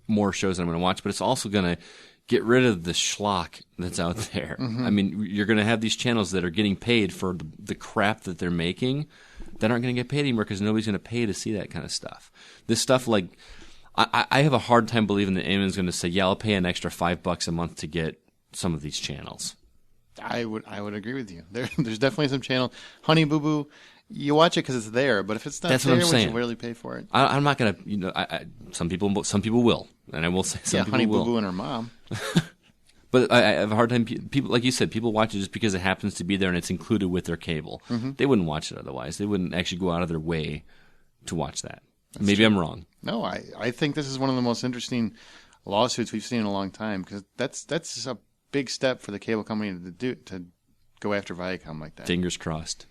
more shows that I'm going to watch, but it's also going to get rid of the schlock that's out there. I mean, you're going to have these channels that are getting paid for the crap that they're making that aren't going to get paid anymore because nobody's going to pay to see that kind of stuff. This stuff, like, I have a hard time believing that anyone's going to say, yeah, I'll pay an extra $5 a month to get some of these channels.
I would agree with you. There's definitely some channel. Honey Boo Boo, you watch it because it's there, but if it's not
That's
there,
what I'm
would
saying.
you really pay for it?
I'm not going to, some people will, and I will say some people
Honey
will.
Boo Boo and her mom.
But I have a hard time. People, like you said, people watch it just because it happens to be there and it's included with their cable. They wouldn't watch it otherwise. They wouldn't actually go out of their way to watch that. Maybe I'm wrong.
No, I think this is one of the most interesting lawsuits we've seen in a long time because that's a big step for the cable company to go after Viacom like that.
Fingers crossed.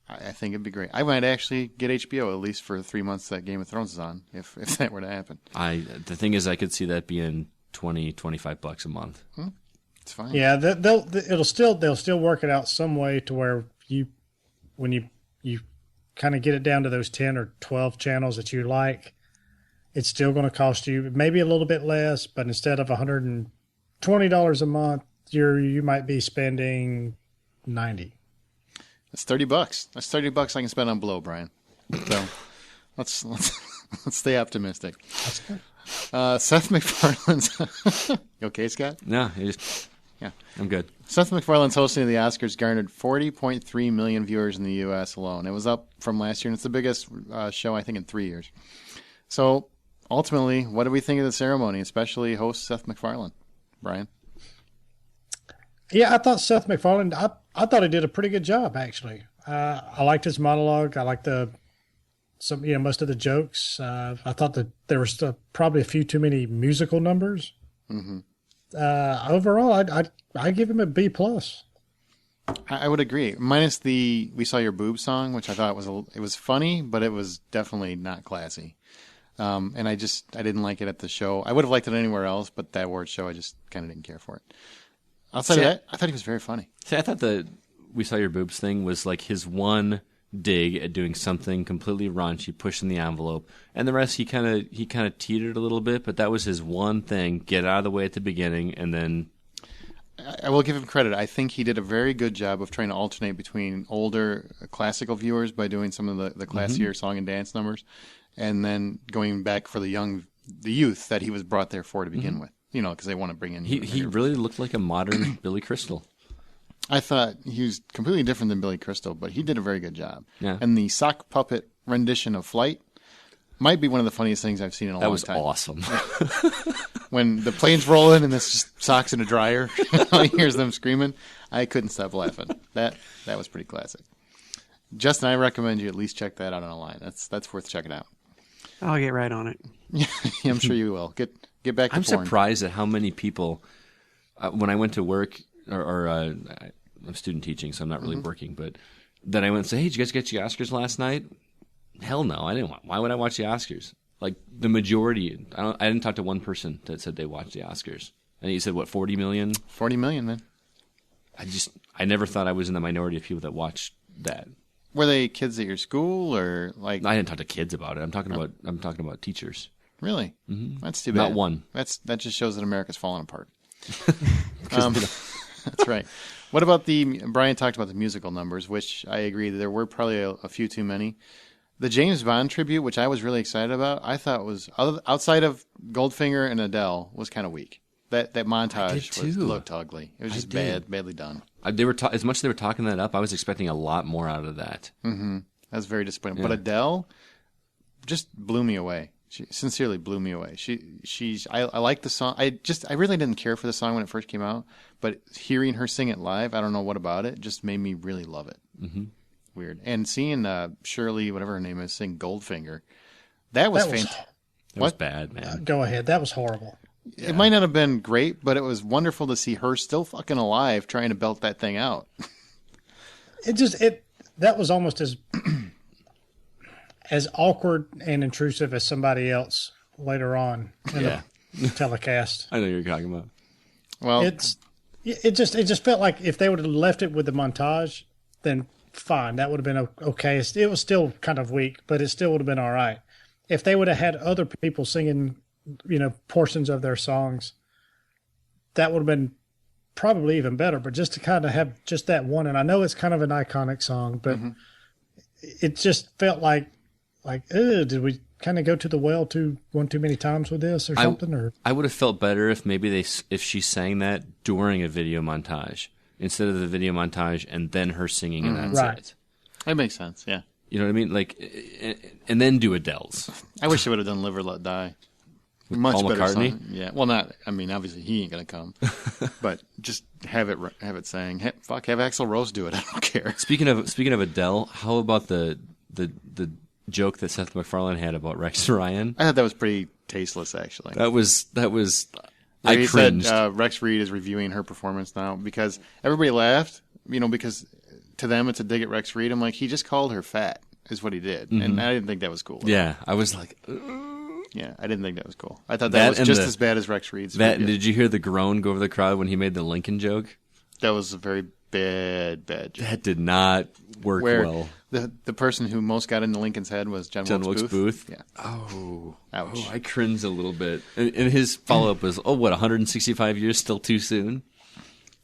I think it'd be great. I might actually get HBO at least for 3 months that Game of Thrones is on if that were to happen.
The thing is, I could see that being $20-$25 a month.
It's fine.
Yeah, they'll still work it out some way to where when you kind of get it down to those 10 or 12 channels that you like, it's still going to cost you maybe a little bit less, but instead of $120 a month, you might be spending $90.
That's $30. That's $30 I can spend on blow, Brian. So let's stay optimistic.
That's good.
Seth MacFarlane's you okay, Scott?
No,
Yeah,
I'm good.
Seth MacFarlane's hosting of the Oscars garnered 40.3 million viewers in the U.S. alone. It was up from last year, and it's the biggest show, I think, in 3 years. So, ultimately, what do we think of the ceremony, especially host Seth MacFarlane? Brian?
Yeah, I thought Seth MacFarlane, I thought he did a pretty good job, actually. I liked his monologue. I liked most of the jokes. I thought that there was probably a few too many musical numbers. Overall, I give him a B+.
I would agree. Minus the "We Saw Your Boob" song, which I thought it was funny, but it was definitely not classy. And I didn't like it at the show. I would have liked it anywhere else, but that award show, I just kind of didn't care for it. Outside of that, I thought he was very funny.
See, I thought the "We Saw Your Boobs" thing was like his one dig at doing something completely raunchy, pushing the envelope, and the rest he kind of teetered a little bit, but that was his one thing: get out of the way at the beginning, and then.
I will give him credit. I think he did a very good job of trying to alternate between older classical viewers by doing some of the classier song and dance numbers, and then going back for the youth that he was brought there for to begin with. Because they want to bring in.
He really looked like a modern Billy Crystal.
I thought he was completely different than Billy Crystal, but he did a very good job.
Yeah.
And the sock puppet rendition of Flight might be one of the funniest things I've seen in a long time.
That was awesome.
When the plane's rolling and this just socks in a dryer, he hears them screaming. I couldn't stop laughing. That was pretty classic. Justin, I recommend you at least check that out online. That's worth checking out.
I'll get right on it.
Yeah, I'm sure you will. Get back to
I'm
porn.
surprised at how many people, when I went to work, I'm student teaching, so I'm not really working, but then I went and said, hey, did you guys get the Oscars last night? Hell no, I didn't. Why would I watch the Oscars? Like the majority, I didn't talk to one person that said they watched the Oscars. And you said, what, 40 million?
40 million, man.
I never thought I was in the minority of people that watched that.
Were they kids at your school or like?
I didn't talk to kids about it. I'm talking about teachers.
Really?
Mm-hmm.
That's too bad.
Not one.
That just shows that America's falling apart. That's right. What about Brian talked about the musical numbers, which I agree that there were probably a few too many. The James Bond tribute, which I was really excited about, I thought was, outside of Goldfinger and Adele, was kind of week. That montage looked ugly. It was just badly done.
As much as they were talking that up, I was expecting a lot more out of that.
Mm-hmm. That was very disappointing.
Yeah.
But Adele just blew me away. She sincerely blew me away. I like the song. I really didn't care for the song when it first came out, but hearing her sing it live, I don't know what about it, just made me really love it.
Mm-hmm.
Weird. And seeing Shirley, whatever her name is, sing Goldfinger, that was fantastic.
That was bad, man.
Go ahead. That was horrible.
Yeah. It might not have been great, but it was wonderful to see her still fucking alive trying to belt that thing out.
That was almost as awkward and intrusive as somebody else later on in the telecast.
I know what you're talking about.
Well,
it just felt like if they would have left it with the montage, then fine, that would have been okay. It was still kind of weak, but it still would have been all right. If they would have had other people singing portions of their songs, that would have been probably even better. But just to kind of have just that one, and I know it's kind of an iconic song, but it just felt like, did we kind of go to the well one too many times with this or something? Or
I would have felt better if maybe if she sang that during a video montage instead of the video montage and then her singing and that's
Right.
it.
That makes sense. Yeah.
You know what I mean? Like, and then do Adele's.
I wish they would have done "Live or Let Die."
With
Much
Paul
better
McCartney?
song. Yeah. Well, not. I mean, obviously he ain't gonna come, but just have it sang. Have Axl Rose do it. I don't care.
Speaking of Adele, how about the joke that Seth MacFarlane had about Rex Ryan?
I thought that was pretty tasteless, actually.
That was.
He
I cringed.
said Rex Reed is reviewing her performance now because everybody laughed. Because to them it's a dig at Rex Reed. I'm like, he just called her fat, is what he did, and I didn't think that was cool.
Yeah, I was like,
yeah, I didn't think that was cool. I thought that was just as bad as Rex Reed's.
Did you hear the groan go over the crowd when he made the Lincoln joke?
That was a very bad joke.
That did not work well.
The person who most got into Lincoln's head was John Wilkes
Booth.
Yeah.
Oh,
ouch!
I cringed a little bit. And his follow up was, 165 years still too soon?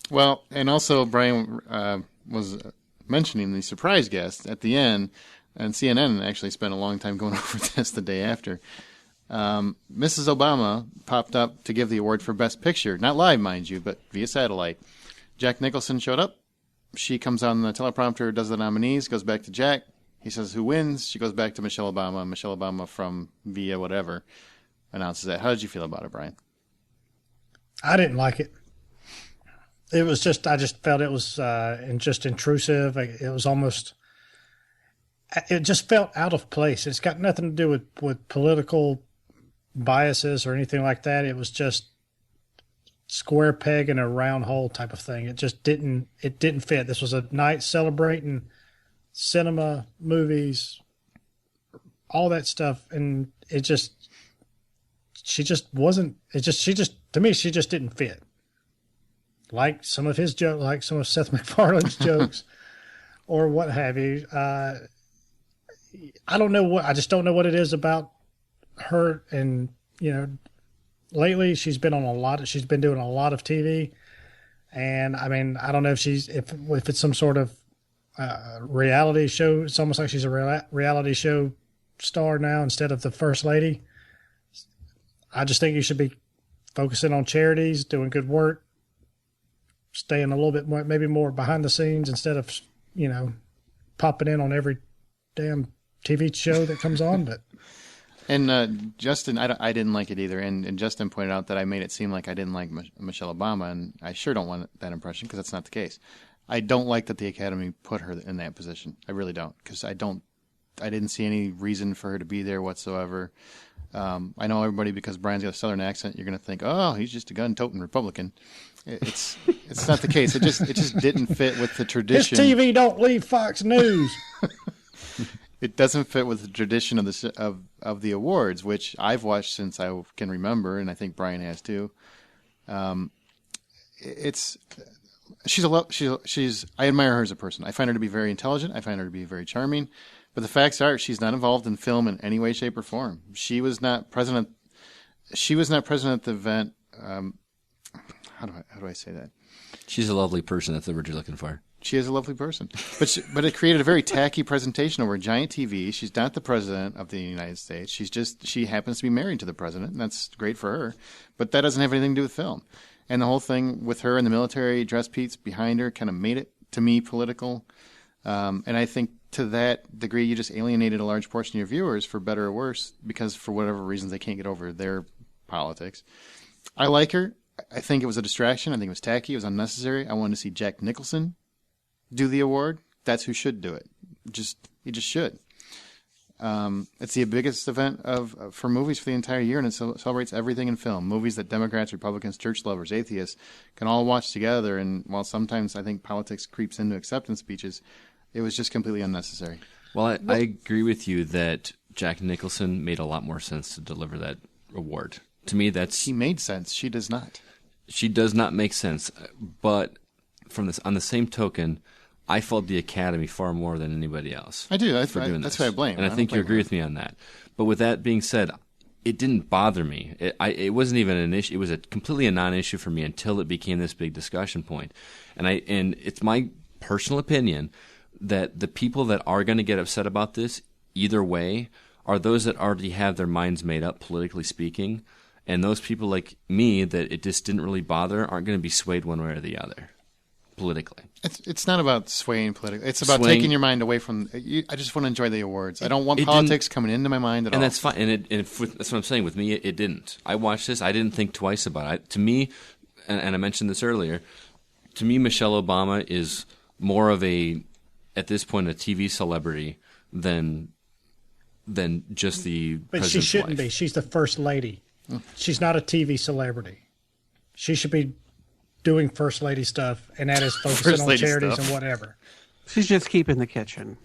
Well,
and also Brian was mentioning the surprise guest at the end, and CNN actually spent a long time going over this the day after. Mrs. Obama popped up to give the award for Best Picture, not live, mind you, but via satellite. Jack Nicholson showed up. She comes on the teleprompter, does the nominees, goes back to Jack. He says who wins. She goes back to Michelle Obama. Michelle Obama from via whatever announces that. How did you feel about it, Brian?
I didn't like it. It was just, I just felt it was just intrusive. It was almost, it just felt out of place. It's got nothing to do with political biases or anything like that. It was just square peg in a round hole type of thing. It just didn't fit. This was a night celebrating cinema, movies, all that stuff. And it just, she just didn't fit. Like some of his jokes, like some of Seth MacFarlane's jokes, or what have you. I don't know I just don't know what it is about her. And, lately she's been doing a lot of TV. And I mean, I don't know if it's some sort of reality show. It's almost like she's a reality show star now instead of the first lady. I just think you should be focusing on charities, doing good work, staying a little bit more, maybe more behind the scenes instead of, popping in on every damn TV show that comes on. But
and Justin, I didn't like it either. And Justin pointed out that I made it seem like I didn't like Michelle Obama, and I sure don't want that impression because that's not the case. I don't like that the Academy put her in that position. I really don't, because I didn't see any reason for her to be there whatsoever. I know everybody, because Brian's got a Southern accent, you're going to think, oh, he's just a gun-toting Republican. It's not the case. It just didn't fit with the tradition.
His TV don't leave Fox News.
It doesn't fit with the tradition of the awards, which I've watched since I can remember, and I think Brian has too. I admire her as a person. I find her to be very intelligent. I find her to be very charming. But the facts are, she's not involved in film in any way, shape, or form. She was not present at the event. How do I say that?
She's a lovely person. That's the word you're looking for.
She is a lovely person, but it created a very tacky presentation over a giant TV. She's not the president of the United States. She happens to be married to the president, and that's great for her. But that doesn't have anything to do with film. And the whole thing with her and the military dress piece behind her kind of made it, to me, political. And I think to that degree, you just alienated a large portion of your viewers, for better or worse, because for whatever reasons they can't get over their politics. I like her. I think it was a distraction. I think it was tacky. It was unnecessary. I wanted to see Jack Nicholson do the award. That's who should do it. He just should. It's the biggest event for movies for the entire year, and it celebrates everything in film. Movies that Democrats, Republicans, church lovers, atheists can all watch together. And while sometimes I think politics creeps into acceptance speeches, it was just completely unnecessary.
Well, I agree with you that Jack Nicholson made a lot more sense to deliver that award. To me,
he made sense. She does not.
She does not make sense. But on the same token, I fault the Academy far more than anybody else.
I do. That's why I blame.
And I think you agree with me on that. But with that being said, it didn't bother me. It wasn't even an issue. It was completely a non-issue for me until it became this big discussion point. And it's my personal opinion that the people that are going to get upset about this either way are those that already have their minds made up, politically speaking, and those people like me that it just didn't really bother aren't going to be swayed one way or the other politically.
It's not about swaying politically. It's about taking your mind away from. I just want to enjoy the awards. I don't want politics coming into my mind at all.
And that's fine. And that's what I'm saying. With me, it didn't. I watched this. I didn't think twice about it. To me, and I mentioned this earlier, to me, Michelle Obama is more of at this point, a TV celebrity than just the
But
president's
she shouldn't
wife.
be. She's the first lady. She's not a TV celebrity. She should be doing first lady stuff, and that is focusing on charities and whatever.
She's just keeping the kitchen.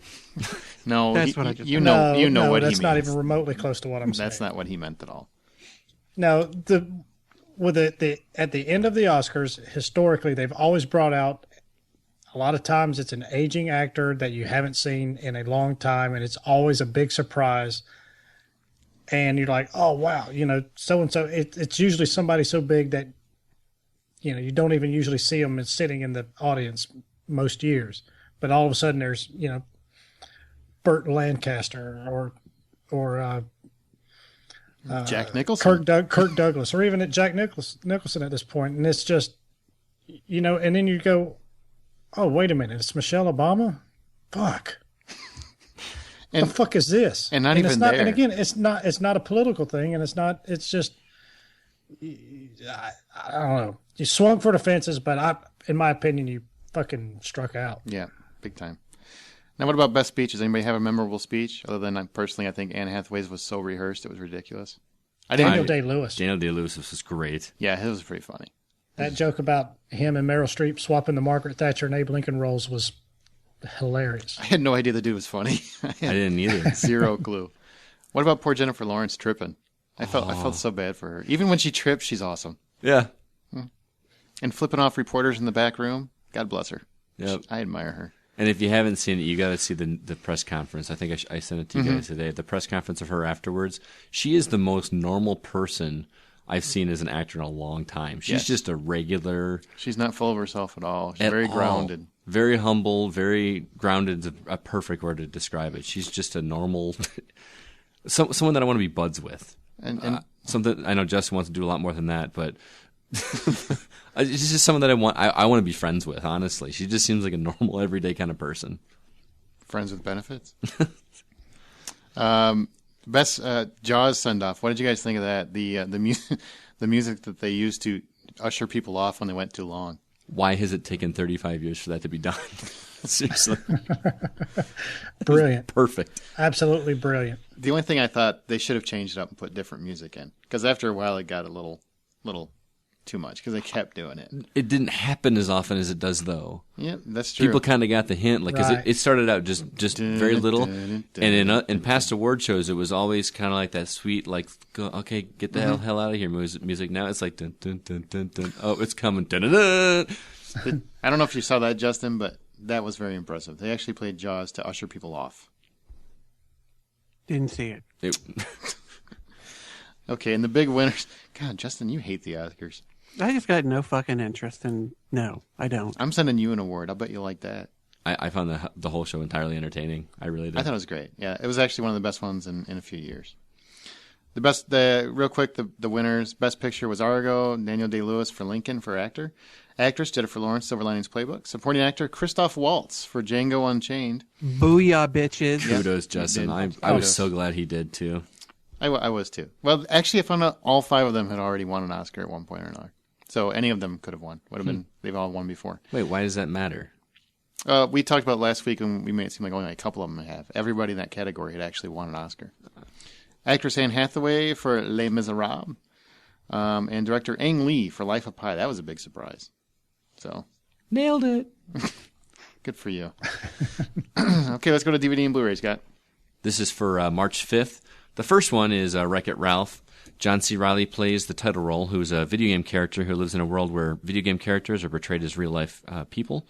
No,
That's what I just
you know what he means.
That's not even remotely close to what I'm saying.
That's not what he meant at all.
No, at the end of the Oscars, historically, they've always brought out. A lot of times, it's an aging actor that you haven't seen in a long time, and it's always a big surprise. And you're like, oh wow, so and so. It's usually somebody so big that you don't even usually see them sitting in the audience most years. But all of a sudden, there's Burt Lancaster or
Jack Nicholson,
Kirk Douglas, or even Jack Nicholson at this point, and it's just and then you go, oh wait a minute, it's Michelle Obama. Fuck. And the fuck is this?
And not even
it's not,
there.
And again, it's not a political thing, and it's not. It's just I don't know. You swung for the fences, but in my opinion, you fucking struck out.
Yeah, big time. Now, what about best speeches? Anybody have a memorable speech? Other than personally, I think Anne Hathaway's was so rehearsed, it was ridiculous.
Daniel Day-Lewis.
Daniel Day-Lewis was great.
Yeah, his was pretty funny.
That joke about him and Meryl Streep swapping the Margaret Thatcher and Abe Lincoln roles was hilarious.
I had no idea the dude was funny.
I didn't either.
Zero clue. What about poor Jennifer Lawrence tripping? I felt so bad for her. Even when she trips, she's awesome.
Yeah.
And flipping off reporters in the back room, God bless her.
Yep.
I admire her.
And if you haven't seen it, you got to see the press conference. I think I sent it to you guys today. The press conference of her afterwards. She is the most normal person I've seen as an actor in a long time. She's just a regular.
She's not full of herself at all. She's very grounded.
Very humble, very grounded is a perfect word to describe it. She's just a normal, someone that I want to be buds with.
And
something I know Justin wants to do a lot more than that, but it's just someone that I want to be friends with, honestly. She just seems like a normal, everyday kind of person.
Friends with benefits. Best Jaws send-off. What did you guys think of that? The music that they used to usher people off when they went too long.
Why has it taken 35 years for that to be done? Seriously.
Brilliant.
Perfect.
Absolutely brilliant.
The only thing I thought they should have changed it up and put different music in. Because after a while it got a little too much because they kept doing it.
It didn't happen as often as it does, though.
Yeah, that's true.
People kind of got the hint, like, because it started out just very little, and in past award shows, it was always kind of like that sweet, like, go, okay, get the hell out of here music. Now it's like, dun, dun, dun, dun, dun. Oh, it's coming. Dun, dun, dun.
I don't know if you saw that, Justin, but that was very impressive. They actually played Jaws to usher people off.
Didn't see it.
Okay, and the big winners. God, Justin, you hate the Oscars.
I just got no fucking interest in. No, I don't.
I'm sending you an award. I'll bet you like that.
I found the whole show entirely entertaining. I really did.
I thought it was great. Yeah, it was actually one of the best ones in a few years. Real quick, the winners. Best picture was Argo. Daniel Day-Lewis for Lincoln for actor. Actress Jennifer Lawrence, Silver Linings Playbook. Supporting actor Christoph Waltz for Django Unchained.
Booyah, bitches.
Kudos, Justin. I was so glad he did too.
I was too. Well, actually, I found out all 5 of them had already won an Oscar at one point or another. So any of them could have won. Would have been. They've all won before.
Wait, why does that matter?
We talked about last week, and we made it seem like only a couple of them have. Everybody in that category had actually won an Oscar. Actress Anne Hathaway for Les Miserables, and director Ang Lee for Life of Pi. That was a big surprise. So
nailed it.
Good for you. Okay, let's go to DVD and Blu-ray, Scott.
This is for March 5th. The first one is Wreck-It Ralph. John C. Reilly plays the title role, who's a video game character who lives in a world where video game characters are portrayed as real-life people.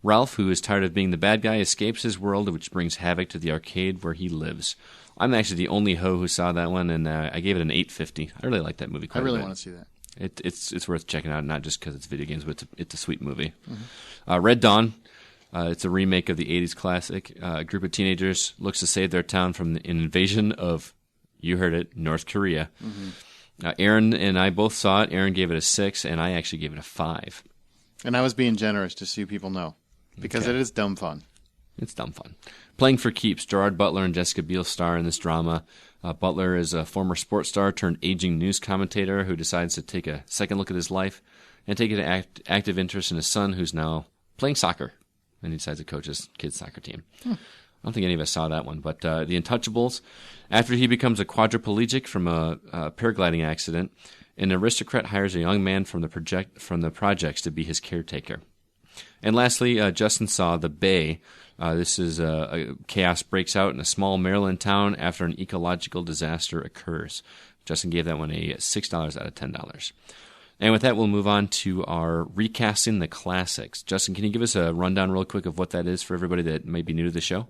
Ralph, who is tired of being the bad guy, escapes his world, which brings havoc to the arcade where he lives. I'm actually the only hoe who saw that one, and I gave it an 850. I really like that movie quite a bit.
I really want to see that.
It's worth checking out, not just because it's video games, but it's a sweet movie. Red Dawn, it's a remake of the 80s classic. A group of teenagers looks to save their town from an invasion of, you heard it, North Korea. Aaron and I both saw it. Aaron gave it a 6, and I actually gave it a 5.
And I was being generous, just so you people know, because it is dumb fun.
It's dumb fun. Playing for keeps, Gerard Butler and Jessica Biel star in this drama. Butler is a former sports star turned aging news commentator who decides to take a second look at his life and take an active interest in his son, who's now playing soccer, and he decides to coach his kid's soccer team. I don't think any of us saw that one, but The Untouchables, after he becomes a quadriplegic from a paragliding accident, an aristocrat hires a young man from the projects to be his caretaker. And lastly, Justin saw The Bay. This is a chaos breaks out in a small Maryland town after an ecological disaster occurs. Justin gave that one a $6 out of $10. And with that, we'll move on to our Recasting the Classics. Justin, can you give us a rundown real quick of what that is for everybody that may be new to the show?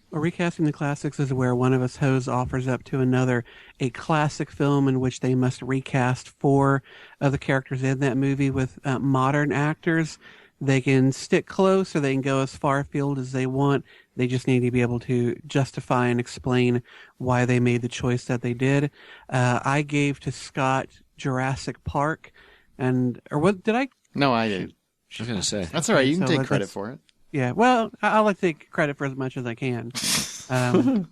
Well, Recasting the Classics is where one of us hosts offers up to another a classic film in which they must recast 4 of the characters in that movie with modern actors. They can stick close or they can go as far afield as they want. They just need to be able to justify and explain why they made the choice that they did. I gave to Scott Jurassic Park, or what did I?
No, I did.
I was going to say.
That's all right. You can take credit for it.
Yeah, well, I like to take credit for as much as I can. Scott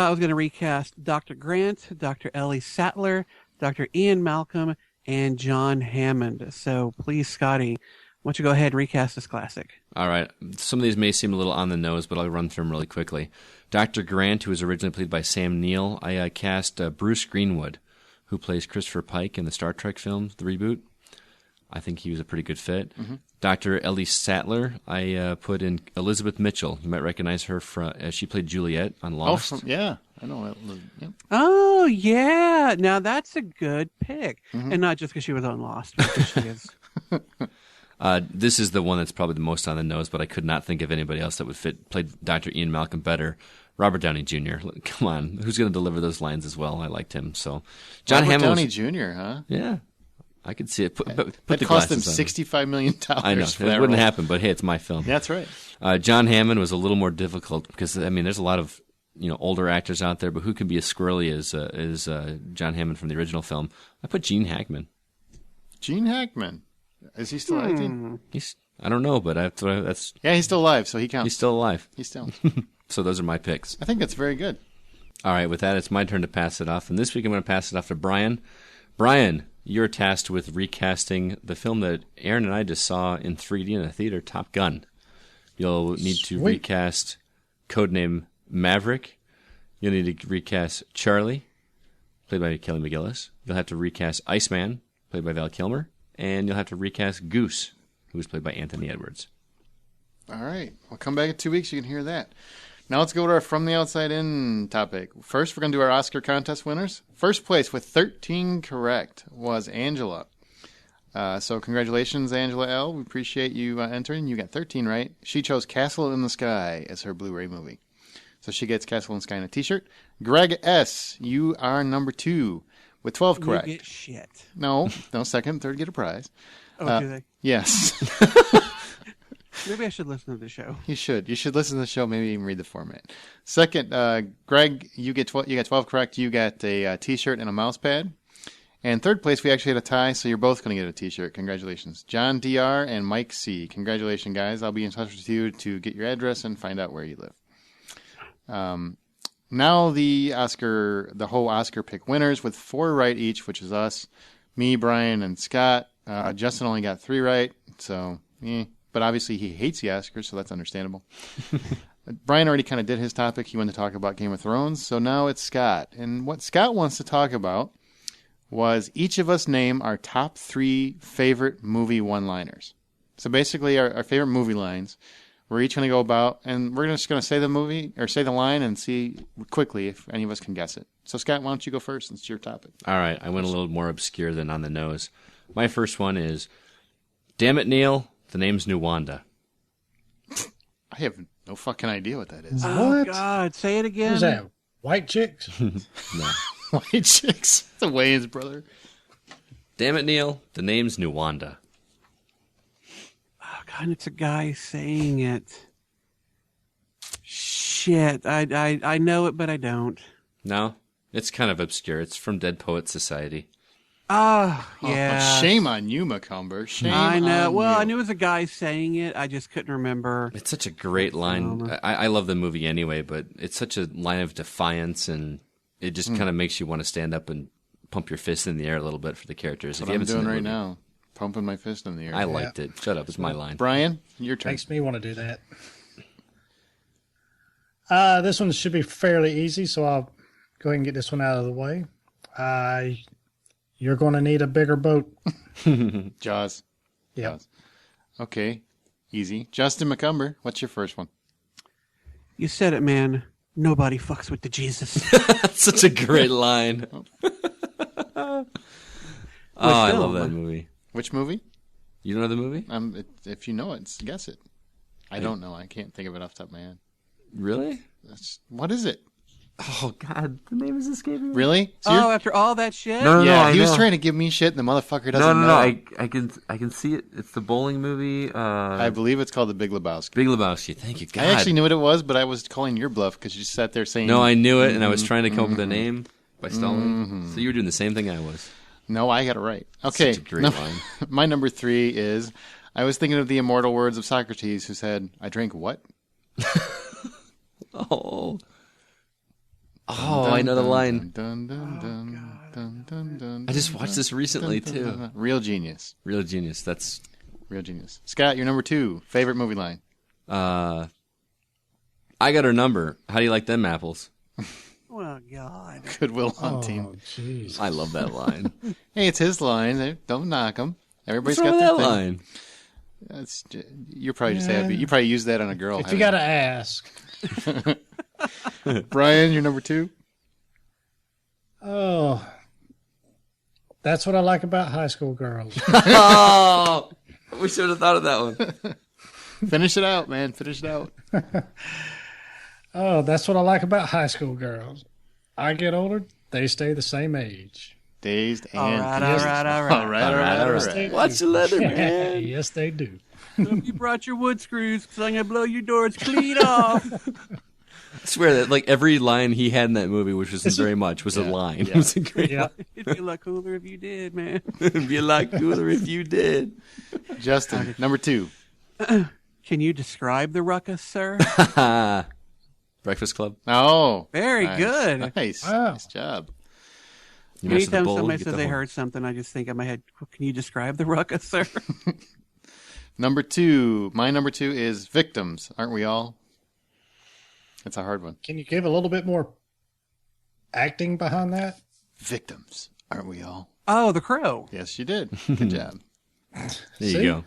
was going to recast Dr. Grant, Dr. Ellie Sattler, Dr. Ian Malcolm, and John Hammond. So please, Scotty, why don't you go ahead and recast this classic?
All right. Some of these may seem a little on the nose, but I'll run through them really quickly. Dr. Grant, who was originally played by Sam Neill, I cast Bruce Greenwood, who plays Christopher Pike in the Star Trek films, the reboot. I think he was a pretty good fit. Dr. Ellie Sattler, I put in Elizabeth Mitchell. You might recognize her from she played Juliet on Lost.
Yeah, I know. Yep.
Oh, yeah. Now that's a good pick. And not just because she was on Lost, but because she is.
This is the one that's probably the most on the nose, but I could not think of anybody else that would play Dr. Ian Malcolm better. Robert Downey Jr. Come on, who's going to deliver those lines as well? I liked him. So,
Robert Downey Jr., huh?
Yeah, I could see it. Put
it
the
cost them
glasses on.
$65 million.
I know it wouldn't happen, but hey, it's my film.
That's right.
John Hammond was a little more difficult because there's a lot of older actors out there, but who can be as squirrely as John Hammond from the original film? I put Gene Hackman.
Gene Hackman. Is he still acting?
I don't know, but that's
yeah, he's still alive, so he counts.
He's still alive.
He's still.
So those are my picks.
I think that's very good.
All right, with that, it's my turn to pass it off, and this week I'm going to pass it off to Brian. Brian, you're tasked with recasting the film that Aaron and I just saw in 3D in a theater, Top Gun. You'll need to recast Codename Maverick. You'll need to recast Charlie, played by Kelly McGillis. You'll have to recast Iceman, played by Val Kilmer. And you'll have to recast Goose, who was played by Anthony Edwards.
All right. We'll come back in 2 weeks. You can hear that. Now let's go to our From the Outside In topic. First, we're going to do our Oscar contest winners. First place with 13 correct was Angela. So congratulations, Angela L. We appreciate you entering. You got 13 right. She chose Castle in the Sky as her Blu-ray movie. So she gets Castle in the Sky in a T-shirt. Greg S., you are number 2 with 12 correct.
You get shit.
No, second, third get a prize.
Oh, do they?
Yes.
Maybe I should listen to the show.
You should. You should listen to the show, maybe even read the format. Second, Greg, you get 12 correct. You got a T-shirt and a mouse pad. And third place, we actually had a tie, so you're both going to get a T-shirt. Congratulations. John DR and Mike C. Congratulations, guys. I'll be in touch with you to get your address and find out where you live. Now the whole Oscar pick winners with 4 right each, which is us, me, Brian, and Scott. Justin only got 3 right, so but obviously he hates the Oscars, so that's understandable. Brian already kind of did his topic. He wanted to talk about Game of Thrones, so now it's Scott. And what Scott wants to talk about was each of us name our top 3 favorite movie one-liners. So basically our favorite movie lines. We're each going to go about, and we're just going to say the movie, or say the line, and see quickly if any of us can guess it. So, Scott, why don't you go first? It's your topic.
All right. I went a little more obscure than on the nose. My first one is, damn it, Neil, The name's Nuwanda.
I have no fucking idea what that is.
Oh,
What?
God. Say it again.
Who's that? White chicks?
No.
White chicks. The Wayans brother.
Damn it, Neil. The name's Nuwanda.
Oh, God, it's a guy saying it. Shit. I know it, but I don't.
No? It's kind of obscure. It's from Dead Poets Society.
Oh, yeah.
Shame on you, Macomber. Shame
I know.
on
Well,
you.
I knew it was a guy saying it. I just couldn't remember.
It's such a great line. I love the movie anyway, but it's such a line of defiance, and it just kind of makes you want to stand up and pump your fist in the air a little bit for the characters.
That's what I'm doing right now. Pumping my fist in the air.
I liked it. Shut up. It's my line.
Brian, your turn.
Makes me want to do that. This one should be fairly easy, so I'll go ahead and get this one out of the way. You're going to need a bigger boat.
Jaws.
Yeah.
Jaws. Okay. Easy. Justin Macomber, what's your first one?
You said it, man. Nobody fucks with the Jesus.
That's such a great line. Oh, I love that movie.
Which movie?
You don't know the movie?
If you know it, guess it. I don't know. I can't think of it off the top of my head.
Really?
What is it?
Oh, God. The name is escaping me.
Really? So
After all that shit?
No,
yeah,
I
he was
know.
trying to give me shit, and the motherfucker doesn't know.
No. I can see it. It's the bowling movie.
I believe it's called The Big Lebowski.
Big Lebowski. Thank you, God.
I actually knew what it was, but I was calling your bluff because you sat there saying...
No, I knew it, and I was trying to come up with a name by stalling. So you were doing the same thing I was.
No, I got it right. Okay.
Such a great line.
My number 3 is, I was thinking of the immortal words of Socrates, who said, I drank what?
Oh, I know the line.
Dun, dun, dun, dun, dun, dun,
I just watched this recently, too.
Real genius.
Real genius. That's...
Real genius. Scott, your number 2. Favorite movie line?
I got her number. How do you like them apples?
Oh, God.
Goodwill Hunting.
Oh, jeez.
I love that line.
Hey, it's his line. Don't knock him. Everybody's
What's wrong
got
with
their
that
thing.
line?
You're probably just happy. You probably use that on a girl.
If you got to ask.
Brian, your number 2?
Oh, that's what I like about high school girls.
Oh, we should have thought of that one.
Finish it out, man. Finish it out.
Oh, that's what I like about high school girls. I get older, they stay the same age.
Dazed and
All right.
all right.
Yes, they do.
Watch the leather, man.
Yes, they do.
You brought your wood screws because I'm going to blow your doors clean off.
I swear that like every line he had in that movie, which wasn't very much, was a line. It was a great
Yeah.
It'd be a lot cooler if you did, man.
It'd be a lot cooler if you did.
Justin, number 2.
Can you describe the ruckus, sir?
Breakfast Club.
Oh.
Very
nice.
good.
Nice.
Wow.
Nice job.
You mess with the
Anytime
bowl,
somebody
you get
says
the
they
horn.
heard something, I just think in my head, can you describe the ruckus, sir?
Number 2. My number 2 is Victims. Aren't we all? It's a hard one.
Can you give a little bit more acting behind that?
Victims. Aren't we all?
Oh, The Crow.
Yes, you did. Good job.
There
See?
you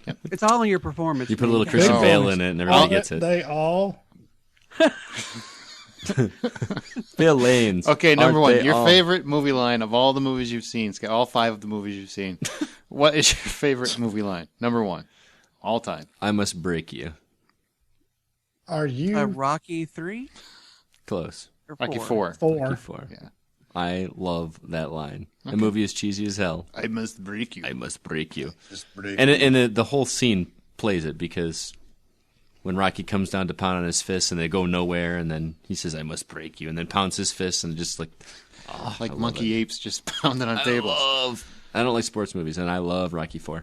go.
It's all in your performance.
You put a
man.
little Christian
Oh.
Bale in it, and everybody
All-
gets it.
They all.
Bill Lanes.
Okay, number
Aren't
1.
they
Your
all?
favorite movie line of all the movies you've seen, Scott, all 5 of the movies you've seen. What is your favorite movie line? Number 1. All time.
I must break you.
Are you
Rocky 3?
Close.
Or
Rocky
4?
4.
Rocky IV.
Yeah.
I love that line. The movie is cheesy as hell.
I must break you.
I must break you.
Just break
And the whole scene plays it because when Rocky comes down to pound on his fist and they go nowhere, and then he says, I must break you, and then pounds his fist and just like,
Like monkey apes just pounding on tables.
I don't like sports movies, and I love Rocky IV.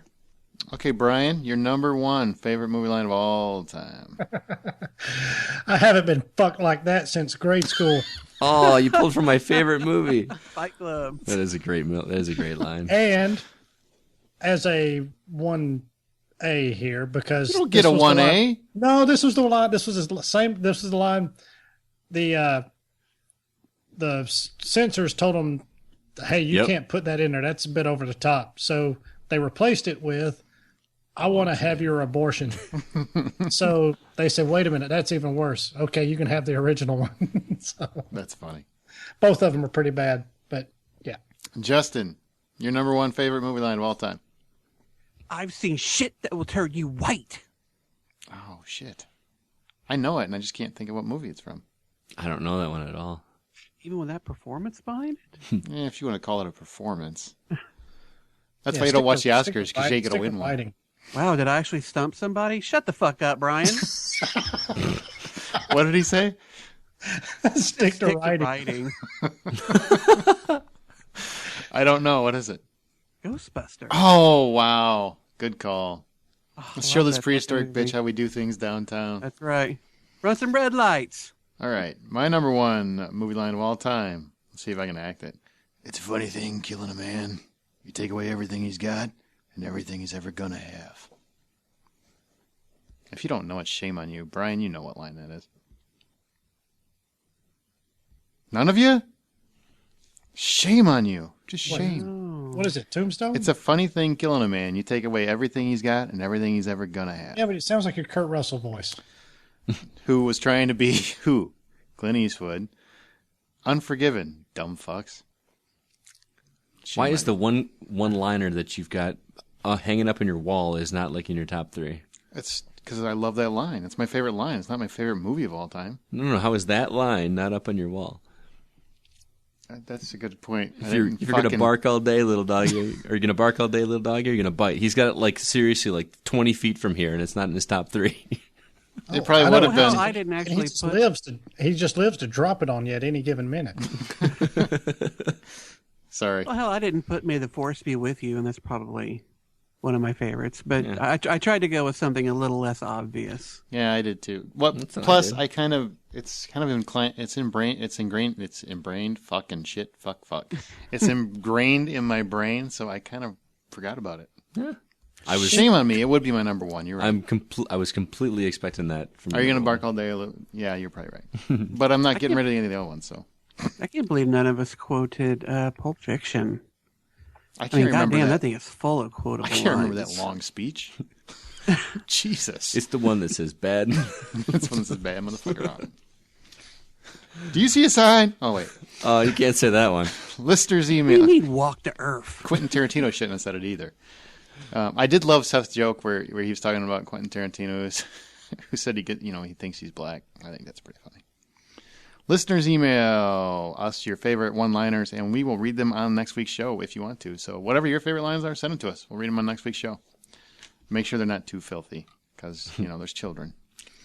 Okay, Brian, your number 1 favorite movie line of all time.
I haven't been fucked like that since grade school.
Oh, you pulled from my favorite movie.
Fight Club.
That is a great line.
And as a 1A here, because
You don't get a
this was the
1A.
line- No, this was the line. This was the same. This was the line. The censors told them, "Hey, you
Yep.
can't put that in there. That's a bit over the top." So they replaced it with, "I want to have your abortion." So they said, "Wait a minute, that's even worse." Okay, you can have the original one. So
That's funny.
both of them are pretty bad, but yeah.
Justin, your number 1 favorite movie line of all time.
I've seen shit that will turn you white.
Oh, shit. I know it, and I just can't think of what movie it's from.
I don't know that one at all.
Even with that performance behind it?
If you want to call it a performance. That's
Yeah,
why you don't
stick
watch
to-
the
stick
Oscars,
to
because you ain't
fight-
going to
stick
win one.
fighting.
Wow, did I actually stump somebody? Shut the fuck up, Brian.
What did he say?
Stick to
Stick to
writing.
writing.
I don't know. What is it?
Ghostbusters.
Oh, wow. Good call.
Oh,
Let's
I
show
love
this
that
prehistoric
fucking movie.
bitch how we do things downtown.
That's right. Run some red lights.
All right. My number one movie line of all time. Let's see if I can act it. It's a funny thing, killing a man. You take away everything he's got and everything he's ever going to have. If you don't know it, shame on you. Brian, you know what line that is. None of you? Shame on you. Just shame.
What is it? Tombstone?
It's a funny thing, killing a man. You take away everything he's got and everything he's ever going to have.
Yeah, but it sounds like your Kurt Russell voice.
Who was trying to be who? Clint Eastwood. Unforgiven. Dumb fucks. Shame
Why
on
is the one-liner that you've got hanging up on your wall is not like in your top three?
It's because I love that line. It's my favorite line. It's not my favorite movie of all time.
No. How is that line not up on your wall?
That's a good point.
If you're gonna bark all day, little doggy, are you gonna bark all day, little doggy, or are you gonna bite? He's got it like seriously like 20 feet from here, and it's not in his top three.
It probably
I
would
know
have
Well,
been.
I didn't
And
actually
he just lives to drop it on you at any given minute.
Sorry.
Well, hell, I didn't put May the Force Be With You, and that's probably one of my favorites. But
Yeah.
I tried to go with something a little less obvious.
Yeah, I did too. Well,
That's not
plus
good.
it's kind of inclined. It's ingrained. Fucking shit. Fuck. It's ingrained in my brain, so I kind of forgot about it.
Yeah.
Shame on me. It would be my number one. You're right.
I was completely expecting that from
Are you
you.
going to bark all day? Yeah, you're probably right. But I'm not getting rid of any of the other ones, so.
I can't believe none of us quoted Pulp Fiction.
I
I
can't
mean,
remember
goddamn, that
that.
thing is full of quotable
I can't remember that
lines.
long speech. Jesus.
It's the one that says bad.
That's one that says bad motherfucker on it. Do you see a sign? Oh, wait.
Oh, you can't say that one.
Listeners'
What do you
email.
mean, walk to Earth?
Quentin Tarantino shouldn't have said it either. I did love Seth's joke where he was talking about Quentin Tarantino, who said he thinks he's black. I think that's pretty funny. Listeners, email us your favorite one-liners, and we will read them on next week's show if you want to. So whatever your favorite lines are, send them to us. We'll read them on next week's show. Make sure they're not too filthy, because, there's children.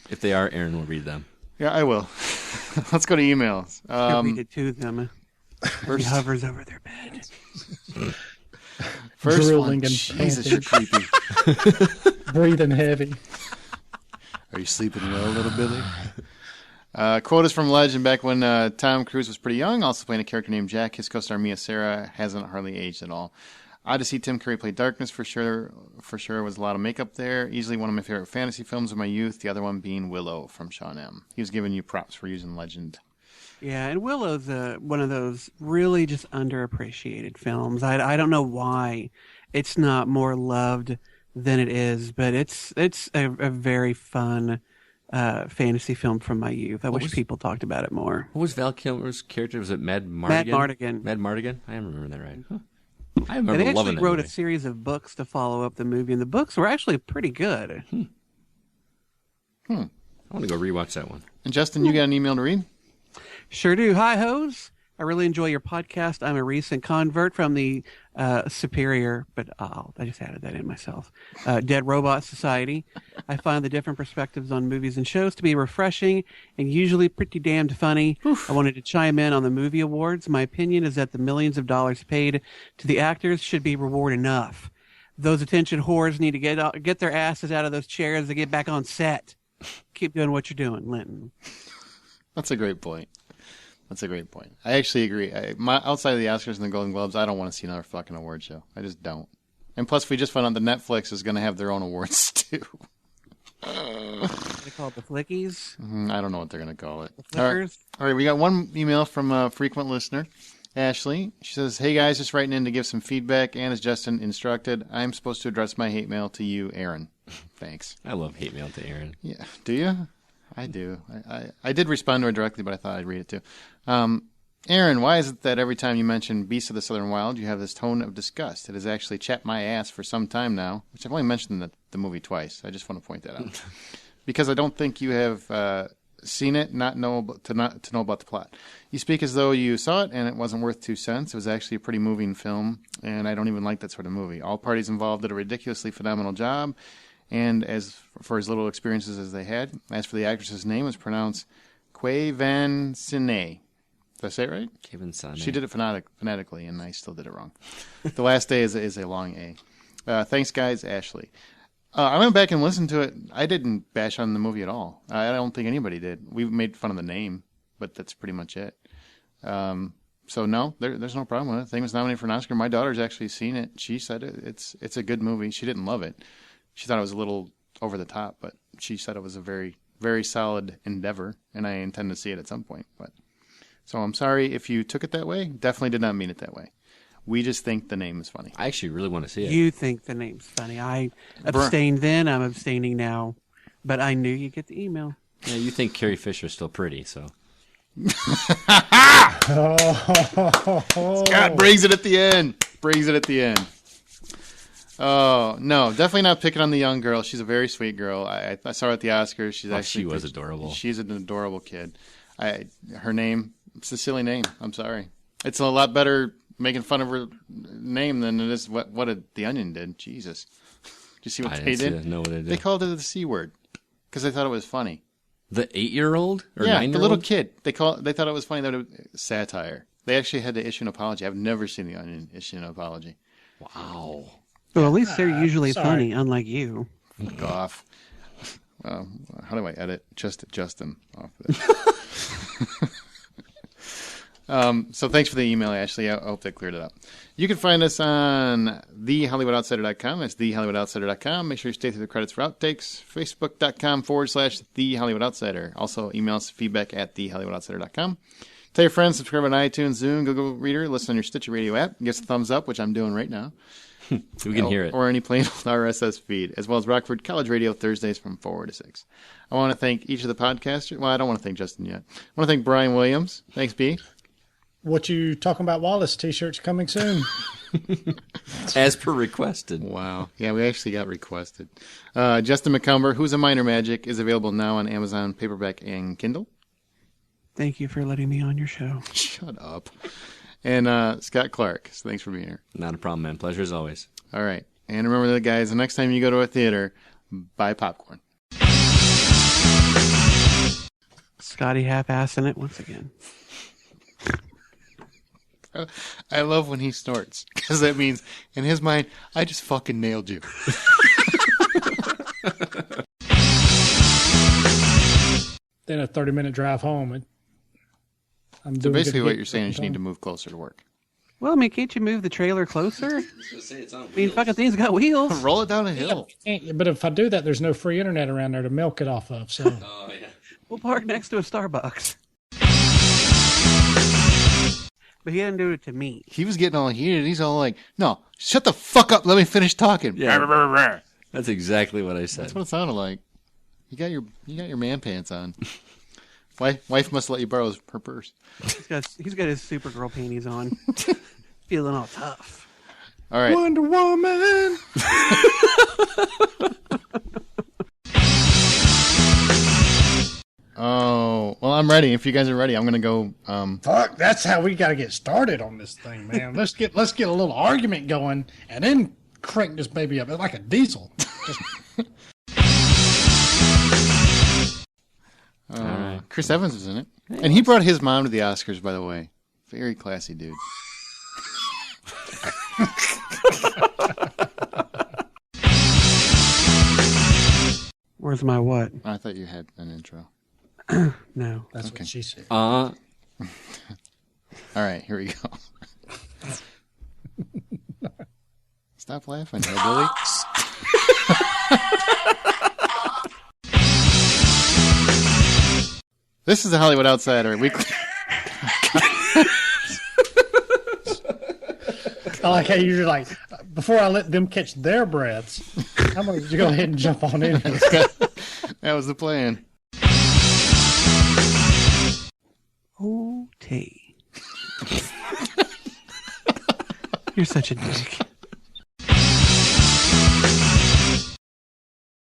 If they are, Aaron will read them.
Yeah, I will. Let's go to emails.
Read it to them. He hovers over their bed.
First
Drooling
one.
and
Jesus, you're creepy.
Breathing heavy.
Are you sleeping well, little Billy? Quote is from Legend back when Tom Cruise was pretty young, also playing a character named Jack. His co-star Mia Sara hasn't hardly aged at all. Odd to see Tim Curry play Darkness for sure. For sure, was a lot of makeup there. Easily one of my favorite fantasy films of my youth. The other one being Willow from Sean M. He was giving you props for using Legend.
Yeah, and Willow's one of those really just underappreciated films. I don't know why it's not more loved than it is, but it's a very fun fantasy film from my youth. I wish people talked about it more.
What was Val Kilmer's character? Was it Mad Mardigan?
Mad Mardigan.
Mad Mardigan? I remember that right. Huh. I
And
remember
they
loving
actually
that
wrote
movie.
a series of books to follow up the movie, and the books were actually pretty good.
I want to go rewatch that one.
And Justin, you got an email to read?
Sure do. Hi, hoes. I really enjoy your podcast. I'm a recent convert from the superior, but I just added that in myself, Dead Robot Society. I find the different perspectives on movies and shows to be refreshing and usually pretty damned funny. I wanted to chime in on the movie awards. My opinion is that the millions of dollars paid to the actors should be reward enough. Those attention whores need to get their asses out of those chairs and get back on set. Keep doing what you're doing, Linton.
That's a great point. I actually agree. Outside of the Oscars and the Golden Globes, I don't want to see another fucking award show. I just don't. And plus, we just found out that Netflix is going to have their own awards, too.
They call it the Flickies.
I don't know what they're going to call it.
The Flickers.
All right, we got one email from a frequent listener, Ashley. She says, hey, guys, just writing in to give some feedback. And as Justin instructed, I'm supposed to address my hate mail to you, Aaron. Thanks.
I love hate mail to Aaron.
Yeah. Do you? I do. I did respond to her directly, but I thought I'd read it too. Aaron, why is it that every time you mention Beasts of the Southern Wild, you have this tone of disgust? It has actually chapped my ass for some time now, which I've only mentioned the movie twice. I just want to point that out. Because I don't think you have seen it, not know about the plot. You speak as though you saw it and it wasn't worth 2 cents. It was actually a pretty moving film, and I don't even like that sort of movie. All parties involved did a ridiculously phenomenal job, and as for as little experiences as they had. As for the actress's name, it was pronounced Quay Van Sine. Did I say it right?
Kevin Son.
She did it phonetically, and I still did it wrong. The last day is a long A. Thanks, guys. Ashley. I went back and listened to it. I didn't bash on the movie at all. I don't think anybody did. We made fun of the name, but that's pretty much it. So no, there's no problem with it. The thing was nominated for an Oscar. My daughter's actually seen it. She said it's a good movie. She didn't love it. She thought it was a little over the top, but she said it was a very, very solid endeavor, and I intend to see it at some point. So I'm sorry if you took it that way. Definitely did not mean it that way. We just think the name is funny.
I actually really want to see it.
You think the name's funny. I abstained then. I'm abstaining now. But I knew you'd get the email.
Yeah, you think Carrie Fisher's still pretty, so.
Scott brings it at the end. Oh, no. Definitely not picking on the young girl. She's a very sweet girl. I saw her at the Oscars.
She was adorable.
She's an adorable kid. Her name, it's a silly name. I'm sorry. It's a lot better making fun of her name than it is what The Onion did. Jesus. Did you see what they did?
Know what they did.
They called it the C word because they thought it was funny.
The 8-year-old or 9-year-old?
The little kid. They thought it was funny that it was satire. They actually had to issue an apology. I've never seen The Onion issue an apology.
Wow.
Well, at least they're usually funny, unlike you.
Fuck off. How do I edit Justin off this? So thanks for the email, Ashley. I hope that cleared it up. You can find us on thehollywoodoutsider.com. That's thehollywoodoutsider.com. Make sure you stay through the credits for outtakes. Facebook.com/The Hollywood Outsider. Also, email us feedback at thehollywoodoutsider.com. Tell your friends, subscribe on iTunes, Zoom, Google Reader, listen on your Stitcher Radio app. Give us a thumbs up, which I'm doing right now.
We can hear it.
Or any plain old RSS feed, as well as Rockford College Radio Thursdays from 4 to 6. I want to thank each of the podcasters. Well, I don't want to thank Justin yet. I want to thank Brian Williams. Thanks, B.
What you talking about, Wallace? T-shirts coming soon.
As per requested.
Wow. Yeah, we actually got requested. Justin McCumber, Who's a Minor Magic, is available now on Amazon, paperback, and Kindle.
Thank you for letting me on your show.
Shut up. And Scott Clark. So thanks for being here.
Not a problem, man. Pleasure as always.
All right. And remember that, guys, the next time you go to a theater, buy popcorn.
Scotty half-assing it once again.
I love when he snorts, because that means, in his mind, I just fucking nailed you.
Then a 30-minute drive home. I'm
So
doing
basically
good
what
gig
you're saying is you
time.
need to move closer to work.
Well, I mean, can't you move the trailer closer? Fucking thing's got wheels.
Roll it down a hill.
But if I do that, there's no free internet around there to milk it off of. So
We'll park next to a Starbucks. But he didn't do it to me.
He was getting all heated. He's all like, no, shut the fuck up. Let me finish talking.
Yeah. That's exactly what I said.
That's what it sounded like. You got your man pants on. Wife must let you borrow her purse.
He's got his Supergirl panties on. Feeling all tough.
All right.
Wonder Woman.
Oh, well, I'm ready. If you guys are ready, I'm going to go.
Fuck, that's how we got to get started on this thing, man. Let's get a little argument going, and then crank this baby up. It's like a diesel. Just...
Chris Evans was in it. And he brought his mom to the Oscars, by the way. Very classy dude.
Where's my what?
I thought you had an intro.
No.
That's what she said.
All right, here we go. Stop laughing, Billy. This is the Hollywood Outsider Weekly.
I like how you're like, before I let them catch their breaths, I'm going to go ahead and jump on in here.
That was the plan.
Okay. You're such a dick.